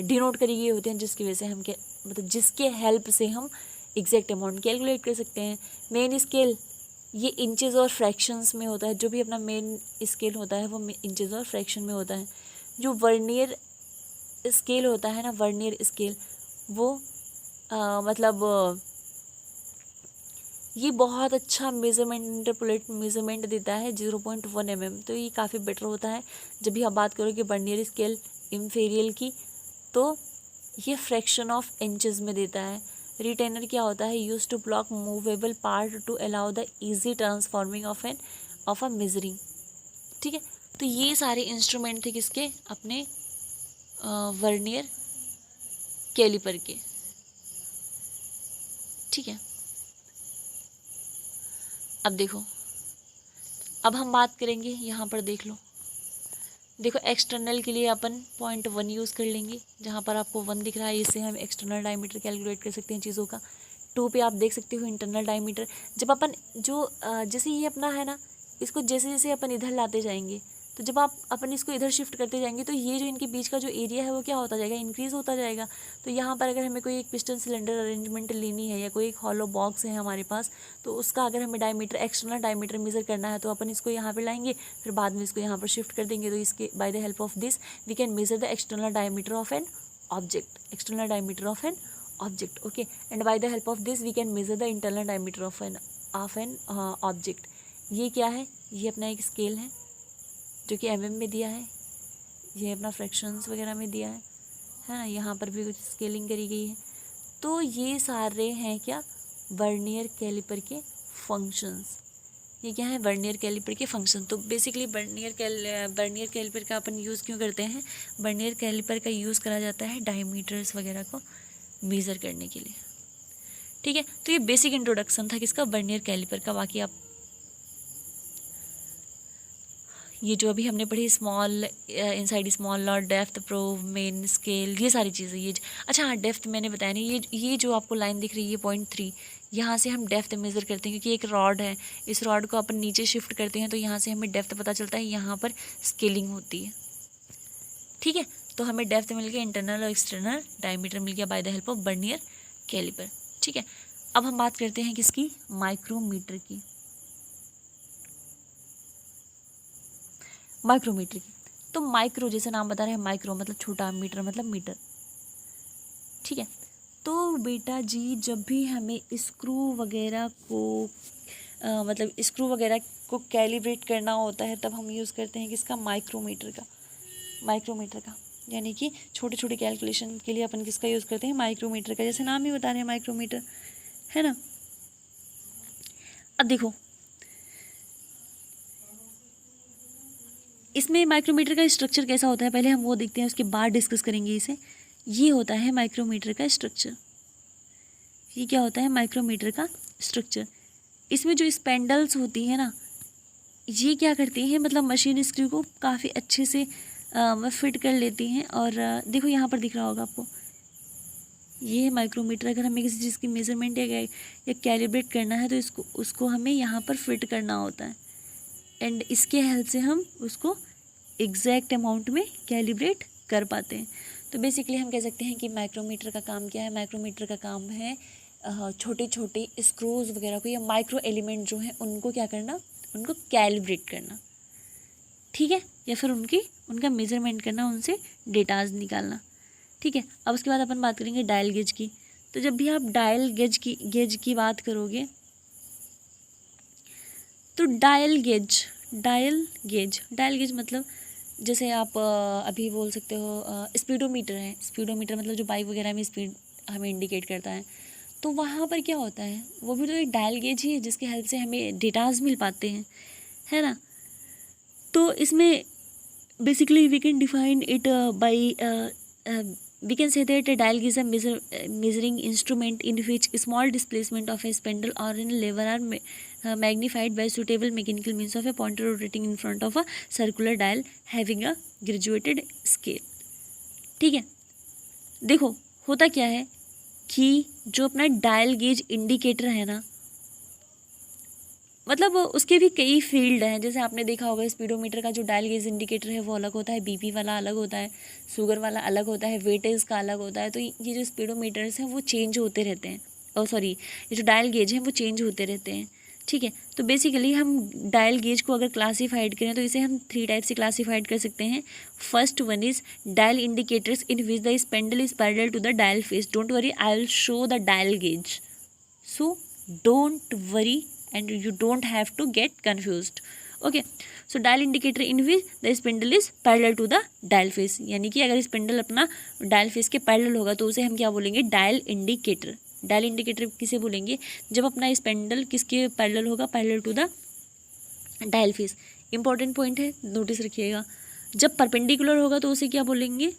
डिनोट करी गई होती हैं, जिसकी वजह से हम मतलब जिसके हेल्प से हम एग्जैक्ट अमाउंट कैलकुलेट कर सकते हैं. मेन स्केल ये इंचेस और फ्रैक्शंस में होता है. जो भी अपना मेन स्केल होता है वो इंचेस और फ्रैक्शन में होता है. जो वर्नियर स्केल होता है ना, वर्नियर स्केल वो मतलब ये बहुत अच्छा मेज़रमेंट, इंटरपोलेट मेज़रमेंट देता है 0.1 mm. तो ये काफ़ी बेटर होता है. जब भी आप बात करोगे वर्नियर स्केल इम्पेरियल की, तो ये फ्रैक्शन ऑफ इंचेस में देता है. रिटेनर क्या होता है, use to block movable part to allow the easy transforming of a measuring. ठीक है। तो ये सारे इंस्ट्रूमेंट थे किसके, अपने वर्नियर कैलिपर के। ठीक है, अब देखो, अब हम बात करेंगे, यहाँ पर देख लो, देखो एक्सटर्नल के लिए अपन 0.1 यूज़ कर लेंगे, जहाँ पर आपको 1 दिख रहा है, इससे हम एक्सटर्नल डायमीटर कैलकुलेट कर सकते हैं चीज़ों का। 2 पे आप देख सकते हो इंटरनल डायमीटर। जब अपन जो जैसे ये अपना है ना, इसको जैसे जैसे अपन इधर लाते जाएंगे, तो जब आप अपन इसको इधर शिफ्ट करते जाएंगे तो ये जो इनके बीच का जो एरिया है वो क्या होता जाएगा, इंक्रीज़ होता जाएगा। तो यहाँ पर अगर हमें कोई एक पिस्टन सिलेंडर अरेंजमेंट लेनी है या कोई एक हॉलो बॉक्स है हमारे पास, तो उसका अगर हमें डायमीटर, एक्सटर्नल डायमीटर मेज़र करना है, तो अपन इसको यहाँ पर लाएंगे, फिर बाद में इसको यहाँ पर शिफ्ट कर देंगे। तो इसके by the help of this we can measure the external diameter of an object, external diameter of an object, okay. And by the help of this we can measure the internal diameter of an object. ये क्या है, ये अपना एक scale है जो कि mm में दिया है, ये अपना फ्रैक्शंस वगैरह में दिया है ना, यहाँ पर भी कुछ स्केलिंग करी गई है। तो ये सारे हैं क्या, वर्नियर कैलिपर के फंक्शंस। ये क्या है, वर्नियर कैलिपर के फंक्शन। तो बेसिकली वर्नियर कैलिपर का अपन यूज़ क्यों करते हैं, वर्नियर कैलिपर का यूज़ करा जाता है डायमीटर्स वगैरह को मेज़र करने के लिए। ठीक है, तो ये बेसिक इंट्रोडक्शन था किसका, वर्नियर कैलिपर का। बाकी आप ये जो अभी हमने पढ़ी, स्मॉल इनसाइड स्मॉल और डेप्थ, प्रोब, मेन, स्केल, ये सारी चीज़ें, ये अच्छा हाँ, डेप्थ मैंने बताया नहीं, ये जो आपको लाइन दिख रही है 0.3, यहाँ से हम डेप्थ मेज़र करते हैं, क्योंकि एक रॉड है, इस रॉड को अपन नीचे शिफ्ट करते हैं तो यहाँ से हमें डेप्थ पता चलता है, यहाँ पर स्केलिंग होती है। ठीक है, तो हमें डेप्थ मिल गया, इंटरनल और एक्सटर्नल डायमीटर मिल गया by the help of vernier caliper. ठीक है, अब हम बात करते हैं किसकी, माइक्रोमीटर की। माइक्रोमीटर की, तो माइक्रो जैसे नाम बता रहे हैं, माइक्रो मतलब छोटा, मीटर मतलब मीटर। ठीक है, तो बेटा जी जब भी हमें स्क्रू वगैरह को मतलब स्क्रू वगैरह को कैलिब्रेट करना होता है, तब हम यूज़ करते हैं किसका, माइक्रोमीटर का। माइक्रोमीटर का यानी कि छोटे छोटे कैलकुलेशन के लिए अपन किसका यूज़ करते हैं, माइक्रोमीटर का। जैसे नाम ही बता रहे हैं माइक्रोमीटर, है ना। अब देखो, इसमें माइक्रोमीटर का स्ट्रक्चर कैसा होता है, पहले हम वो देखते हैं, उसके बाद डिस्कस करेंगे इसे। ये होता है माइक्रोमीटर का स्ट्रक्चर। ये क्या होता है, माइक्रोमीटर का स्ट्रक्चर। इसमें जो स्पेंडल्स होती है ना, ये क्या करती हैं, मतलब मशीन स्क्रू को काफ़ी अच्छे से फिट कर लेती हैं। और देखो यहाँ पर दिख रहा होगा आपको, ये है माइक्रोमीटर। अगर हमें किसी चीज़ की मेजरमेंट या कैलिब्रेट करना है, तो उसको हमें यहाँ पर फिट करना होता है, एंड इसके हेल्प से हम उसको एग्जैक्ट अमाउंट में कैलिब्रेट कर पाते हैं। तो बेसिकली हम कह सकते हैं कि माइक्रोमीटर का काम क्या है, माइक्रोमीटर का काम है छोटे छोटे स्क्रूज वगैरह को या माइक्रो एलिमेंट जो हैं उनको क्या करना, उनको कैलिब्रेट करना। ठीक है, या फिर उनका मेजरमेंट करना, उनसे डेटाज निकालना। ठीक है, अब उसके बाद अपन बात करेंगे डायल गेज की। तो जब भी आप डायल गेज की बात करोगे, तो डायल गेज मतलब जैसे आप अभी बोल सकते हो स्पीडोमीटर है। स्पीडोमीटर मतलब जो बाइक वगैरह में स्पीड हमें इंडिकेट करता है, तो वहाँ पर क्या होता है, वो भी तो एक डायल गेज ही है जिसकी हेल्प से हमें डेटाज मिल पाते हैं, है ना। तो इसमें basically we can define it by we can say that a dial is a measuring instrument in which small displacement of a spindle or a lever are magnified by suitable mechanical means of a pointer rotating in front of a circular dial having a graduated scale। ठीक है, देखो होता क्या है कि जो अपना dial gauge indicator है ना, मतलब उसके भी कई फील्ड हैं। जैसे आपने देखा होगा स्पीडोमीटर का जो डायल गेज इंडिकेटर है वो अलग होता है, बीपी वाला अलग होता है, शुगर वाला अलग होता है, वेटेज का अलग होता है। तो ये जो स्पीडोमीटर्स हैं वो चेंज होते रहते हैं, ये जो डायल गेज हैं वो चेंज होते रहते हैं। ठीक है, तो बेसिकली हम डायल गेज को अगर क्लासीफाइड करें तो इसे हम 3 टाइप से क्लासीफाइड कर सकते हैं। First one is dial indicators in which the spindle is parallel to the dial face. Don't worry, I will show the dial gauge, so don't worry and you don't have to get confused। okay, so dial indicator in which the spindle is parallel to the dial face, यानी कि अगर spindle अपना dial face के parallel होगा तो उसे हम क्या बोलेंगे, डायल इंडिकेटर। डायल इंडिकेटर किसे बोलेंगे, जब अपना स्पिंडल किसके पैरेलल होगा, parallel to the dial face. Important point है, नोटिस रखिएगा। जब परपेंडिकुलर होगा तो उसे क्या बोलेंगे,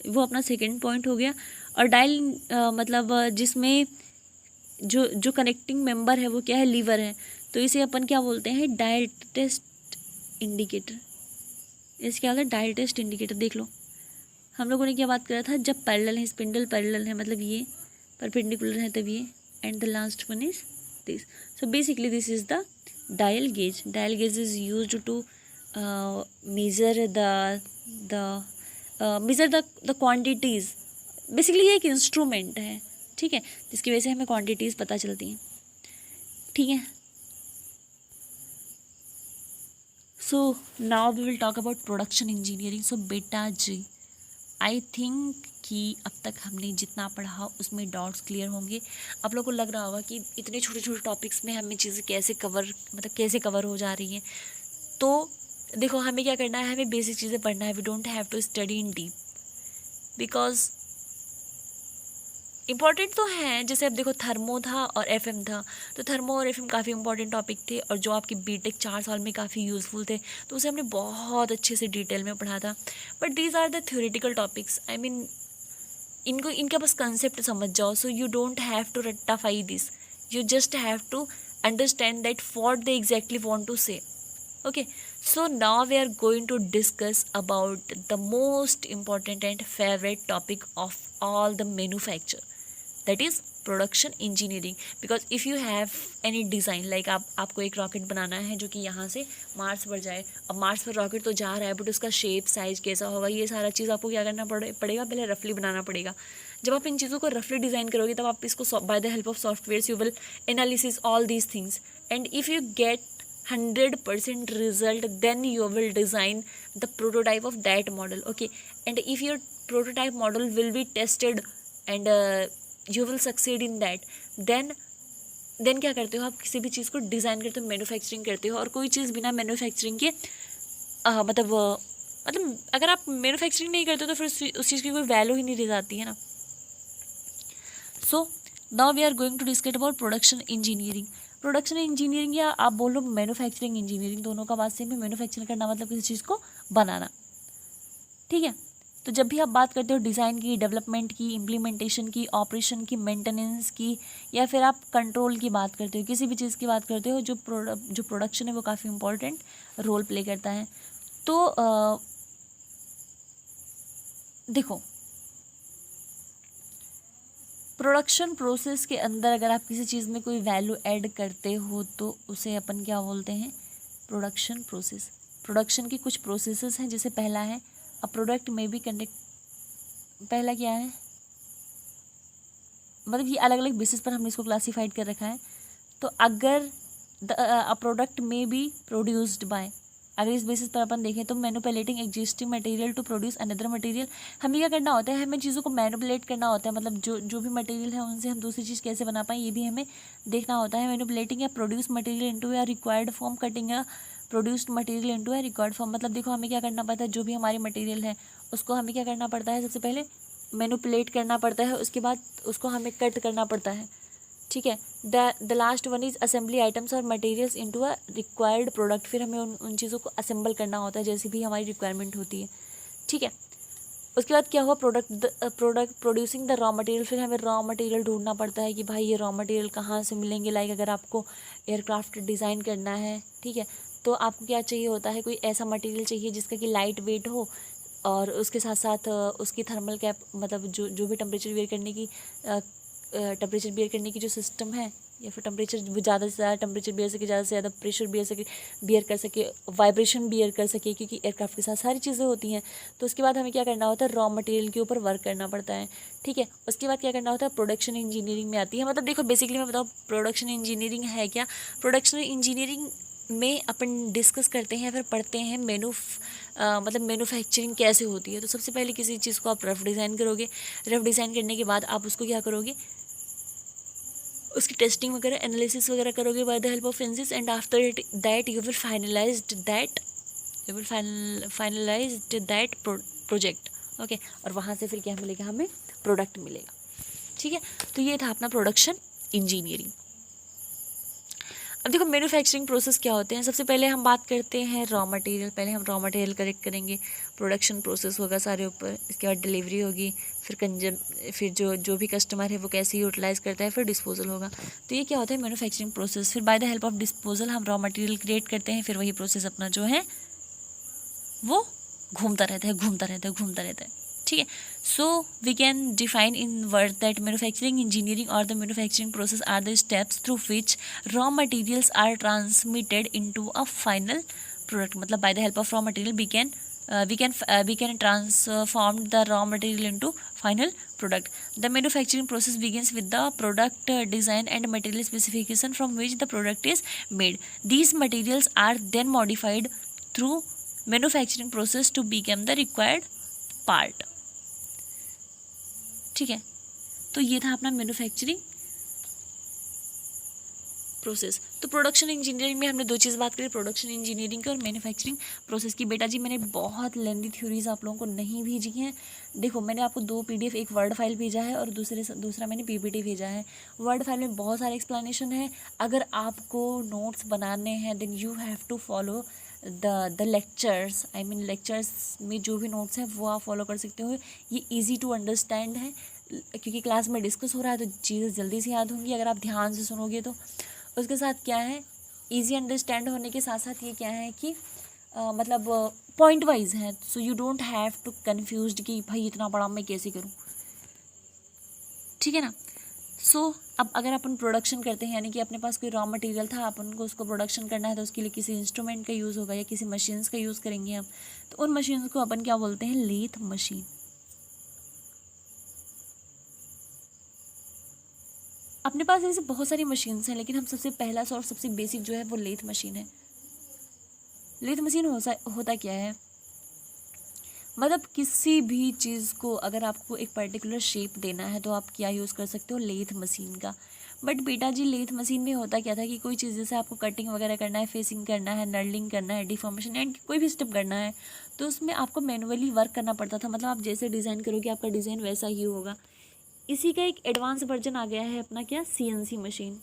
वो अपना सेकंड पॉइंट हो गया। और डायल मतलब जिसमें जो जो कनेक्टिंग मेंबर है वो क्या है, लीवर है, तो इसे अपन क्या बोलते हैं, डायल टेस्ट इंडिकेटर। इसे क्या होता है, डायल टेस्ट इंडिकेटर। देख लो हम लोगों ने क्या बात करा था, जब पैरेलल है, स्पिंडल पैरेलल है, मतलब ये परपेंडिकुलर है तब ये, and the last one is this. So basically this is the dial gauge. Dial gauge is used to measure the quantities. Basically ये एक इंस्ट्रूमेंट है, ठीक है, जिसकी वजह से हमें क्वांटिटीज़ पता चलती हैं, ठीक है। So now we will talk about production engineering. So बेटा जी, आई थिंक कि अब तक हमने जितना पढ़ा उसमें डाउट्स क्लियर होंगे। आप लोगों को लग रहा होगा कि इतने छोटे छोटे टॉपिक्स में हमें चीज़ें कैसे कवर हो जा रही हैं। तो देखो हमें क्या करना है, हमें बेसिक चीज़ें पढ़ना है। We don't have to study in deep, because important तो हैं। जैसे अब देखो थर्मो था और एफएम था, तो थर्मो और एफएम काफ़ी इंपॉर्टेंट टॉपिक थे, और जो आपकी बीटेक 4 साल में काफ़ी यूज़फुल थे, तो उसे हमने बहुत अच्छे से डिटेल में पढ़ा था। But these are the theoretical topics, I mean इनका बस कंसेप्ट समझ जाओ। So you don't have to रट्टाफाई this, you just have to understand that what they exactly want to say. Okay, so now we are going to discuss about the most important and favorite topic of all the manufacture, that is production engineering. Because if you have any design, like आपको एक rocket बनाना है जो कि यहाँ से Mars पर जाए। अब मार्स पर रॉकेट तो जा रहा है, बट उसका शेप साइज कैसा होगा, ये सारा चीज़ आपको क्या करना पड़ेगा, पहले रफली बनाना पड़ेगा। जब आप इन चीज़ों को रफली डिज़ाइन करोगे, तब आप इसको bye the help of software you will analysis all these things, and if you get 100% result, then you will design the prototype of that model. Okay, and if your prototype model will be tested and you will succeed in that, then क्या करते हो, आप किसी भी चीज़ को design करते हो, manufacturing करते हो। और कोई चीज़ बिना मैन्युफैक्चरिंग के मतलब अगर आप मैन्युफैक्चरिंग नहीं करते तो फिर उस चीज़ की कोई वैल्यू ही नहीं रह जाती है ना। So now we are going to discuss about production engineering. Production engineering या आप बोलो मैन्युफैक्चरिंग इंजीनियरिंग, दोनों का बात सेम है। मैन्युफैक्चरिंग करना मतलब किसी चीज़ को बनाना, ठीक है। तो जब भी आप बात करते हो डिज़ाइन की, डेवलपमेंट की, इम्प्लीमेंटेशन की, ऑपरेशन की, मेंटेनेंस की, या फिर आप कंट्रोल की बात करते हो, किसी भी चीज़ की बात करते हो, जो प्रोडक्शन है वो काफ़ी इंपॉर्टेंट रोल प्ले करता है। तो देखो प्रोडक्शन प्रोसेस के अंदर अगर आप किसी चीज़ में कोई वैल्यू ऐड करते हो तो उसे अपन क्या बोलते हैं, प्रोडक्शन प्रोसेस। प्रोडक्शन की कुछ प्रोसेसेस हैं, जैसे पहला है अ प्रोडक्ट में बी कंडक्ट। पहला क्या है, मतलब ये अलग अलग बेसिस पर हमने इसको क्लासीफाइड कर रखा है। तो अगर अ प्रोडक्ट में बी प्रोड्यूस्ड बाय, अगर इस बेसिस पर अपन देखें तो manipulating existing material to produce another material. हमें क्या करना होता है, हमें चीज़ों को मैनिपुलेट करना होता है, मतलब जो भी मटेरियल है उनसे हम दूसरी चीज़ कैसे बना पाएँ, ये भी हमें देखना होता है। मैनिपुलेटिंग या produce material into a required form, cutting a produced material into a required form. मतलब देखो हमें क्या करना पड़ता है, जो भी हमारी मटेरियल है उसको हमें क्या करना पड़ता है, सबसे पहले मैनिपुलेट करना पड़ता है, उसके बाद उसको हमें कट करना पड़ता है, ठीक है। The last one is assembly items और materials into a required product. फिर हमें उन चीज़ों को असेंबल करना होता है जैसी भी हमारी रिक्वायरमेंट होती है, ठीक है। उसके बाद क्या हुआ, product producing the raw material. फिर हमें रॉ मटेरियल ढूंढना पड़ता है कि भाई ये रॉ मटेरियल कहाँ से मिलेंगे। लाइक अगर आपको एयरक्राफ्ट डिज़ाइन करना है, ठीक है, तो आपको क्या चाहिए होता है, कोई ऐसा मटेरियल चाहिए जिसका कि लाइट वेट हो, और उसके साथ साथ उसकी थर्मल कैप, मतलब जो भी टेम्परेचर बियर करने की जो सिस्टम है, या फिर टेम्परेचर ज़्यादा से ज़्यादा टेम्परेचर बियर सके, ज़्यादा से ज़्यादा प्रेशर बियर कर सके, वाइब्रेशन बियर कर सके, क्योंकि एयरक्राफ्ट के साथ सारी चीज़ें होती हैं। तो उसके बाद हमें क्या करना होता है, रॉ मटेरियल के ऊपर वर्क करना पड़ता है, ठीक है। उसके बाद क्या करना होता है, प्रोडक्शन इंजीनियरिंग में आती है। मतलब देखो बेसिकली मैं बताऊँ प्रोडक्शन इंजीनियरिंग है क्या। प्रोडक्शन इंजीनियरिंग में अपन डिस्कस करते हैं, फिर पढ़ते हैं मतलब मैन्युफैक्चरिंग कैसे होती है। तो सबसे पहले किसी चीज़ को आप रफ डिज़ाइन करोगे, रफ डिज़ाइन करने के बाद आप उसको क्या करोगे, उसकी टेस्टिंग वगैरह एनालिसिस वगैरह करोगे by the help of ANSYS, and after that you will finalize that project, okay. और वहाँ से फिर क्या मिलेगा, हमें प्रोडक्ट मिलेगा, ठीक है। तो ये था अपना प्रोडक्शन इंजीनियरिंग। अब देखो मैन्युफैक्चरिंग प्रोसेस क्या होते हैं। सबसे पहले हम बात करते हैं रॉ मटेरियल। पहले हम रॉ मटेरियल कलेक्ट करेंगे, प्रोडक्शन प्रोसेस होगा सारे ऊपर, इसके बाद डिलीवरी होगी, फिर जो भी कस्टमर है वो कैसे यूटिलाइज़ करता है, फिर डिस्पोजल होगा। तो ये क्या होता है मैन्युफैक्चरिंग प्रोसेस। फिर bye the help of disposal हम रॉ मटेरियल क्रिएट करते हैं, फिर वही प्रोसेस अपना जो है वो घूमता रहता है। ठीक है। So we can define in word that manufacturing engineering और the manufacturing process are the steps through which raw materials are transmitted into a final product. मतलब by the help of raw material we can transform the raw material into final product. The manufacturing process begins with the product design and material specification from which the product is made. These materials are then modified through manufacturing process to become the required part. ठीक है, तो ये था अपना manufacturing process. तो production engineering में हमने दो चीज़ बात करी, प्रोडक्शन इंजीनियरिंग की और मैन्युफैक्चरिंग प्रोसेस की। बेटा जी मैंने बहुत लेंदी थ्योरीज आप लोगों को नहीं भेजी हैं। देखो मैंने आपको 2 PDF, एक वर्ड फाइल भेजा है और दूसरा मैंने PPT भेजा है। वर्ड फाइल में बहुत सारे एक्सप्लेनेशन है। अगर आपको नोट्स बनाने हैं then you have to follow the lectures. I mean lectures में जो भी नोट्स हैं वो आप फॉलो कर सकते हो। ये ईजी टू अंडरस्टैंड है क्योंकि क्लास में डिस्कस हो रहा है तो चीज़ें जल्दी से याद होंगी अगर आप ध्यान से सुनोगे तो। उसके साथ क्या है, इजी अंडरस्टैंड होने के साथ साथ ये क्या है कि मतलब पॉइंट वाइज है। So you don't have to confused कि भाई इतना बड़ा मैं कैसे करूँ। ठीक है ना। सो अब अगर अपन प्रोडक्शन करते हैं यानी कि अपने पास कोई रॉ मटेरियल था, अपन को उसको प्रोडक्शन करना है तो उसके लिए किसी इंस्ट्रूमेंट का यूज़ होगा या किसी मशीन्स का यूज़ करेंगे हम। तो उन मशीन्स को अपन क्या बोलते हैं, लेथ मशीन। अपने पास ऐसे बहुत सारी मशीन्स हैं लेकिन हम सबसे पहला और सबसे बेसिक जो है वो लेथ मशीन है। लेथ मशीन होता क्या है, मतलब किसी भी चीज़ को अगर आपको एक पर्टिकुलर शेप देना है तो आप क्या यूज़ कर सकते हो, लेथ मशीन का। बट बेटा जी लेथ मशीन में होता क्या था कि कोई चीज़ जैसे आपको कटिंग वगैरह करना है, फेसिंग करना है, नर्लिंग करना है, डिफॉर्मेशन एंड कोई भी स्टेप करना है तो उसमें आपको मैनुअली वर्क करना पड़ता था। मतलब आप जैसे डिज़ाइन करोगे आपका डिज़ाइन वैसा ही होगा। इसी का एक एडवांस वर्जन आ गया है अपना क्या, CNC मशीन।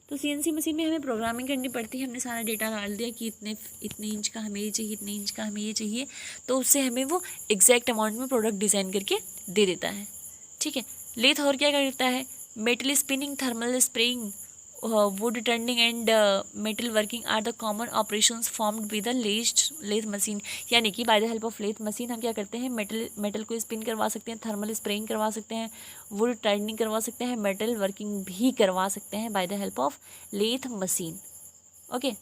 तो CNC मशीन में हमें प्रोग्रामिंग करनी पड़ती है। हमने सारा डेटा डाल दिया कि इतने इंच का हमें ये चाहिए, इतने इंच का हमें ये चाहिए, तो उससे हमें वो एग्जैक्ट अमाउंट में प्रोडक्ट डिज़ाइन करके दे देता है। ठीक है। लेथ और क्या करता है, metal spinning, thermal spraying, wood turning and metal working are the common operations formed with the lathe machine. यानी कि by the help of lathe machine हम क्या करते हैं, मेटल को स्पिन करवा सकते हैं, थर्मल स्प्रेइंग करवा सकते हैं, वुड टर्निंग करवा सकते हैं, मेटल वर्किंग भी करवा सकते हैं by the help of lathe machine. Okay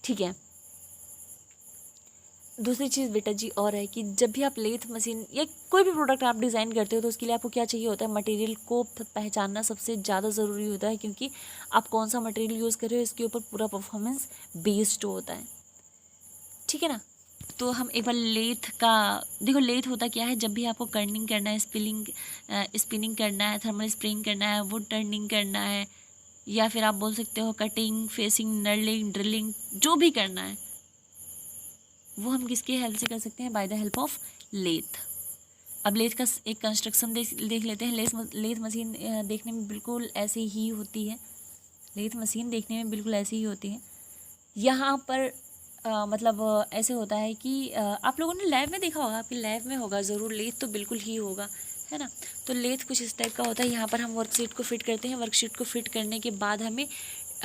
ठीक है। दूसरी चीज़ बेटा जी और है कि जब भी आप लेथ मशीन या कोई भी प्रोडक्ट आप डिज़ाइन करते हो तो उसके लिए आपको क्या चाहिए होता है, मटेरियल को पहचानना सबसे ज़्यादा ज़रूरी होता है क्योंकि आप कौन सा मटेरियल यूज़ कर रहे हो इसके ऊपर पूरा परफॉर्मेंस बेस्ड होता है। ठीक है ना। तो हम एक बार लेथ का देखो, लेथ होता क्या है, जब भी आपको कर्निंग करना है, स्पिनिंग करना है, थर्मल स्प्रेइंग करना है, वुड टर्निंग करना है, या फिर आप बोल सकते हो कटिंग, फेसिंग, नर्लिंग, ड्रिलिंग, जो भी करना है वो हम किसके हेल्प से कर सकते हैं, by the help of lathe. अब लेथ का एक कंस्ट्रक्शन देख लेते हैं। लेथ मशीन देखने में बिल्कुल ऐसे ही होती है। लेथ मशीन देखने में बिल्कुल ऐसे ही होती है। यहाँ पर मतलब ऐसे होता है कि आप लोगों ने लैब में देखा होगा, आपके लैब में होगा ज़रूर, लेथ तो बिल्कुल ही होगा, है ना। तो लेथ कुछ इस टाइप का होता है। यहाँ पर हम वर्कशीट को फिट करते हैं। वर्कशीट को फिट करने के बाद हमें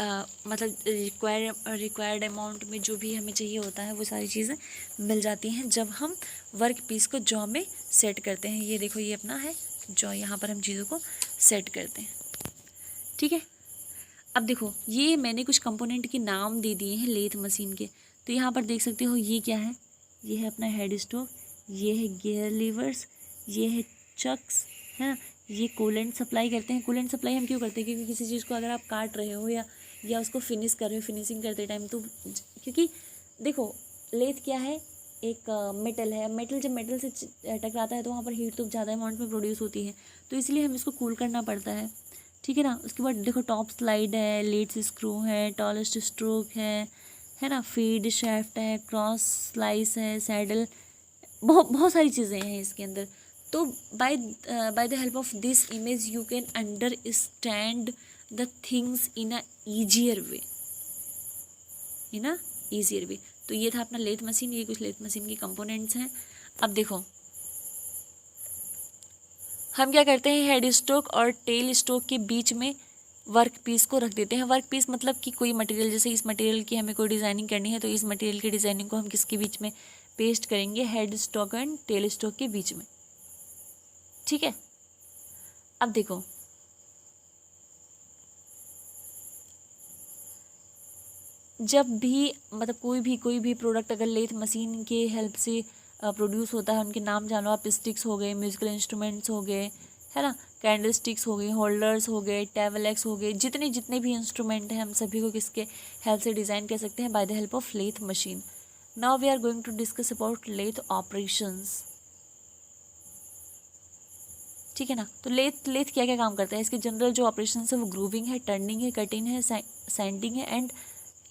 मतलब रिक्वायर्ड अमाउंट में जो भी हमें चाहिए होता है वो सारी चीज़ें मिल जाती हैं जब हम वर्क पीस को जॉ में सेट करते हैं। ये देखो ये अपना है जॉ, यहाँ पर हम चीज़ों को सेट करते हैं। ठीक है। अब देखो ये मैंने कुछ कंपोनेंट के नाम दे दिए हैं लेथ मशीन के। तो यहाँ पर देख सकते हो ये क्या है, ये है अपना हेड स्टॉक, ये है गियर लीवर्स, ये है चक्स, है ना। ये कूलेंट सप्लाई करते हैं। कूलेंट सप्लाई हम क्यों करते हैं, क्योंकि किसी चीज़ को अगर आप काट रहे हो या उसको फिनिश कर रहे हो, फिनिशिंग करते टाइम, तो क्योंकि देखो लेथ क्या है, एक मेटल है। मेटल जब मेटल से टकराता है तो वहाँ पर हीट तो ज़्यादा अमाउंट में प्रोड्यूस होती है, तो इसलिए हमें इसको कूल करना पड़ता है। ठीक है ना। उसके बाद देखो टॉप स्लाइड है, लेट्स स्क्रू है, टॉलेस्ट स्ट्रोक है ना, फीड शाफ्ट है, क्रॉस स्लाइस है, सैडल, बहुत सारी चीज़ें हैं इसके अंदर। तो by the help of this image you can understand the things in a easier वे, तो ये था अपना लेथ मशीन, ये कुछ लेथ मशीन के कंपोनेंट्स हैं। अब देखो हम क्या करते हैं, हेड स्टोक और टेल स्टोक के बीच में वर्क पीस को रख देते हैं। वर्क पीस मतलब कि कोई मटेरियल, जैसे इस मटेरियल की हमें कोई डिज़ाइनिंग करनी है तो इस मटेरियल की डिज़ाइनिंग को हम किसके बीच में पेस्ट करेंगे, head stock and tail stock के बीच में, ठीक है। अब देखो जब भी मतलब कोई भी प्रोडक्ट अगर लेथ मशीन के हेल्प से प्रोड्यूस होता है, उनके नाम जानो आप, स्टिक्स हो गए, म्यूजिकल इंस्ट्रूमेंट्स हो गए, है ना, कैंडल स्टिक्स हो गई, होल्डर्स हो गए, टेबलेक्स हो गए, जितने भी इंस्ट्रूमेंट हैं हम सभी को किसके हेल्प से डिज़ाइन कर सकते हैं, by the help of lathe machine. Now we are going to discuss about lathe operations, ठीक है ना। तो लेथ क्या क्या काम करता है, इसके जनरल जो ऑपरेशन है वो ग्रूविंग है, टर्निंग है, कटिंग है, सैंडिंग है एंड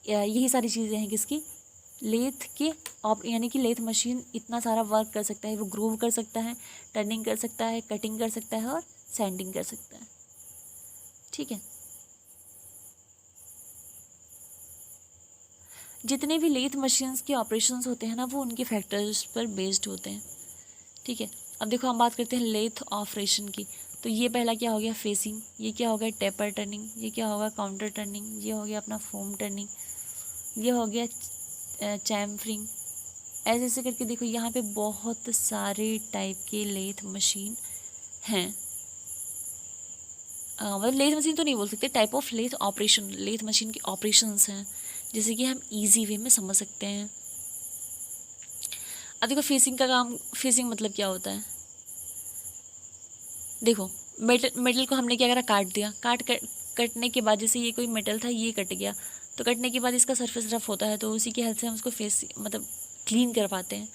यही सारी चीज़ें हैं किसकी, लेथ के यानी कि लेथ मशीन इतना सारा वर्क कर सकता है, वो ग्रूव कर सकता है, टर्निंग कर सकता है, कटिंग कर सकता है और सैंडिंग कर सकता है, ठीक है। जितने भी लेथ मशीन्स के ऑपरेशंस होते हैं ना वो उनके फैक्टर्स पर बेस्ड होते हैं, ठीक है। अब देखो हम बात करते हैं लेथ ऑपरेशन की, तो ये पहला क्या हो गया, फेसिंग, ये क्या हो गया, टेपर टर्निंग, ये क्या होगा, काउंटर टर्निंग, ये हो गया अपना फोम टर्निंग, ये हो गया चैम्फरिंग। ऐसे ऐसे करके देखो यहाँ पे बहुत सारे टाइप के लेथ मशीन हैं, मतलब लेथ मशीन तो नहीं बोल सकते, type of lathe operation, lathe machine के ऑपरेशंस हैं, जैसे कि हम इजी वे में समझ सकते हैं। अब देखो फेसिंग का काम, फेसिंग मतलब क्या होता है, देखो मेटल को हमने क्या करा, काट दिया, कटने के बाद जैसे ये कोई मेटल था ये कट गया, तो कटने के बाद इसका सरफेस रफ होता है, तो उसी की हेल्प से हम उसको फेस मतलब क्लीन कर पाते हैं।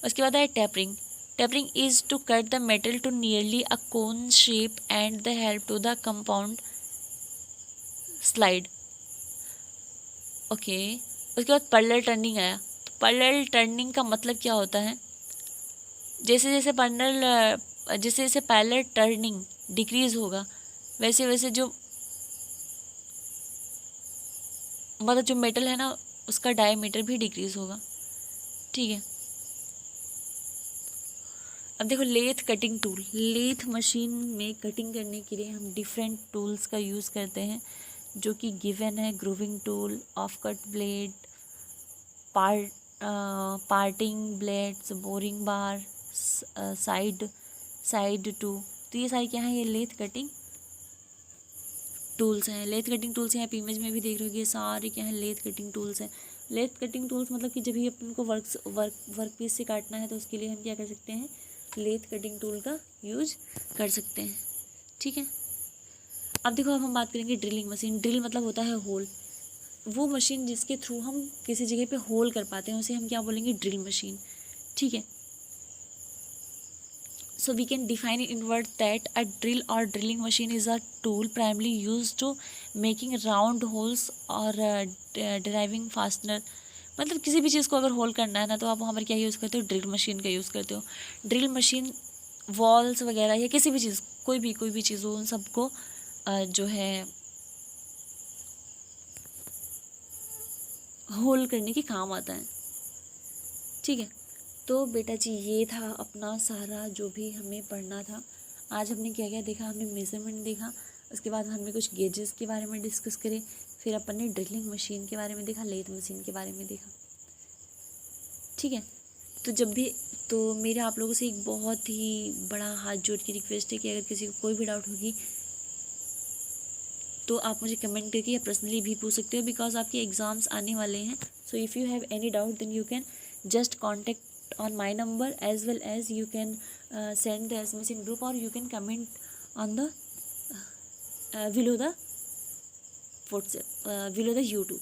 उसके बाद है tapering, tapering is to cut the metal to nearly a cone shape and the help to the compound slide, okay. उसके बाद पैरेलल टर्निंग आया, तो पैरेलल टर्निंग का मतलब क्या होता है, जैसे जैसे पैरेलल टर्निंग डिक्रीज होगा वैसे वैसे जो मतलब जो मेटल है ना उसका डायमीटर भी डिक्रीज होगा, ठीक है। अब देखो lathe cutting tool, lathe machine में कटिंग करने के लिए हम डिफरेंट टूल्स का यूज़ करते हैं जो कि गिवन है, grooving tool, off cut blade, parting blades, boring bar, side tool, तो ये सारी क्या है, ये लेथ कटिंग टूल्स हैं। लेथ कटिंग टूल्स यहाँ पे इमेज में भी देख रहे हो, ये सारे क्या है, लेथ कटिंग टूल्स हैं। लेथ कटिंग टूल्स मतलब कि जब भी अपन को वर्क पीस से काटना है तो उसके लिए हम क्या कर सकते हैं, लेथ कटिंग टूल का यूज कर सकते हैं, ठीक है। अब देखो अब हम बात करेंगे ड्रिलिंग मशीन। ड्रिल मतलब होता है होल, वो मशीन जिसके थ्रू हम किसी जगह पे होल कर पाते हैं उसे हम क्या बोलेंगे, ड्रिल मशीन, ठीक है। So we can define in word that a drill or drilling machine is a tool primarily used to making round holes or deriving fastener। मतलब किसी भी चीज़ को अगर होल करना है ना तो आप वहाँ पर क्या यूज़ करते हो, ड्रिल मशीन का यूज़ करते हो। ड्रिल मशीन वॉल्स वगैरह या किसी भी चीज़, कोई भी चीज़ हो उन सबको जो है होल करने के काम आता है, ठीक है। तो बेटा जी ये था अपना सारा जो भी हमें पढ़ना था। आज हमने क्या क्या देखा, हमने मेज़रमेंट देखा, उसके बाद हमने कुछ गेजेस के बारे में डिस्कस करे, फिर अपन ने ड्रिलिंग मशीन के बारे में देखा, लेथ मशीन के बारे में देखा, ठीक है। तो जब भी तो मेरा आप लोगों से एक बहुत ही बड़ा हाथ जोड़ के रिक्वेस्ट है कि अगर किसी को कोई भी डाउट होगी तो आप मुझे कमेंट करके या पर्सनली भी पूछ सकते हो, बिकॉज आपके एग्ज़ाम्स आने वाले हैं। So if you have any doubt then you can just contact on my number, as well as you can send the SMS in group, or you can comment on the below the WhatsApp, below the YouTube,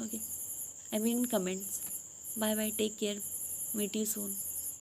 okay, I mean in comments. Bye bye, take care, meet you soon.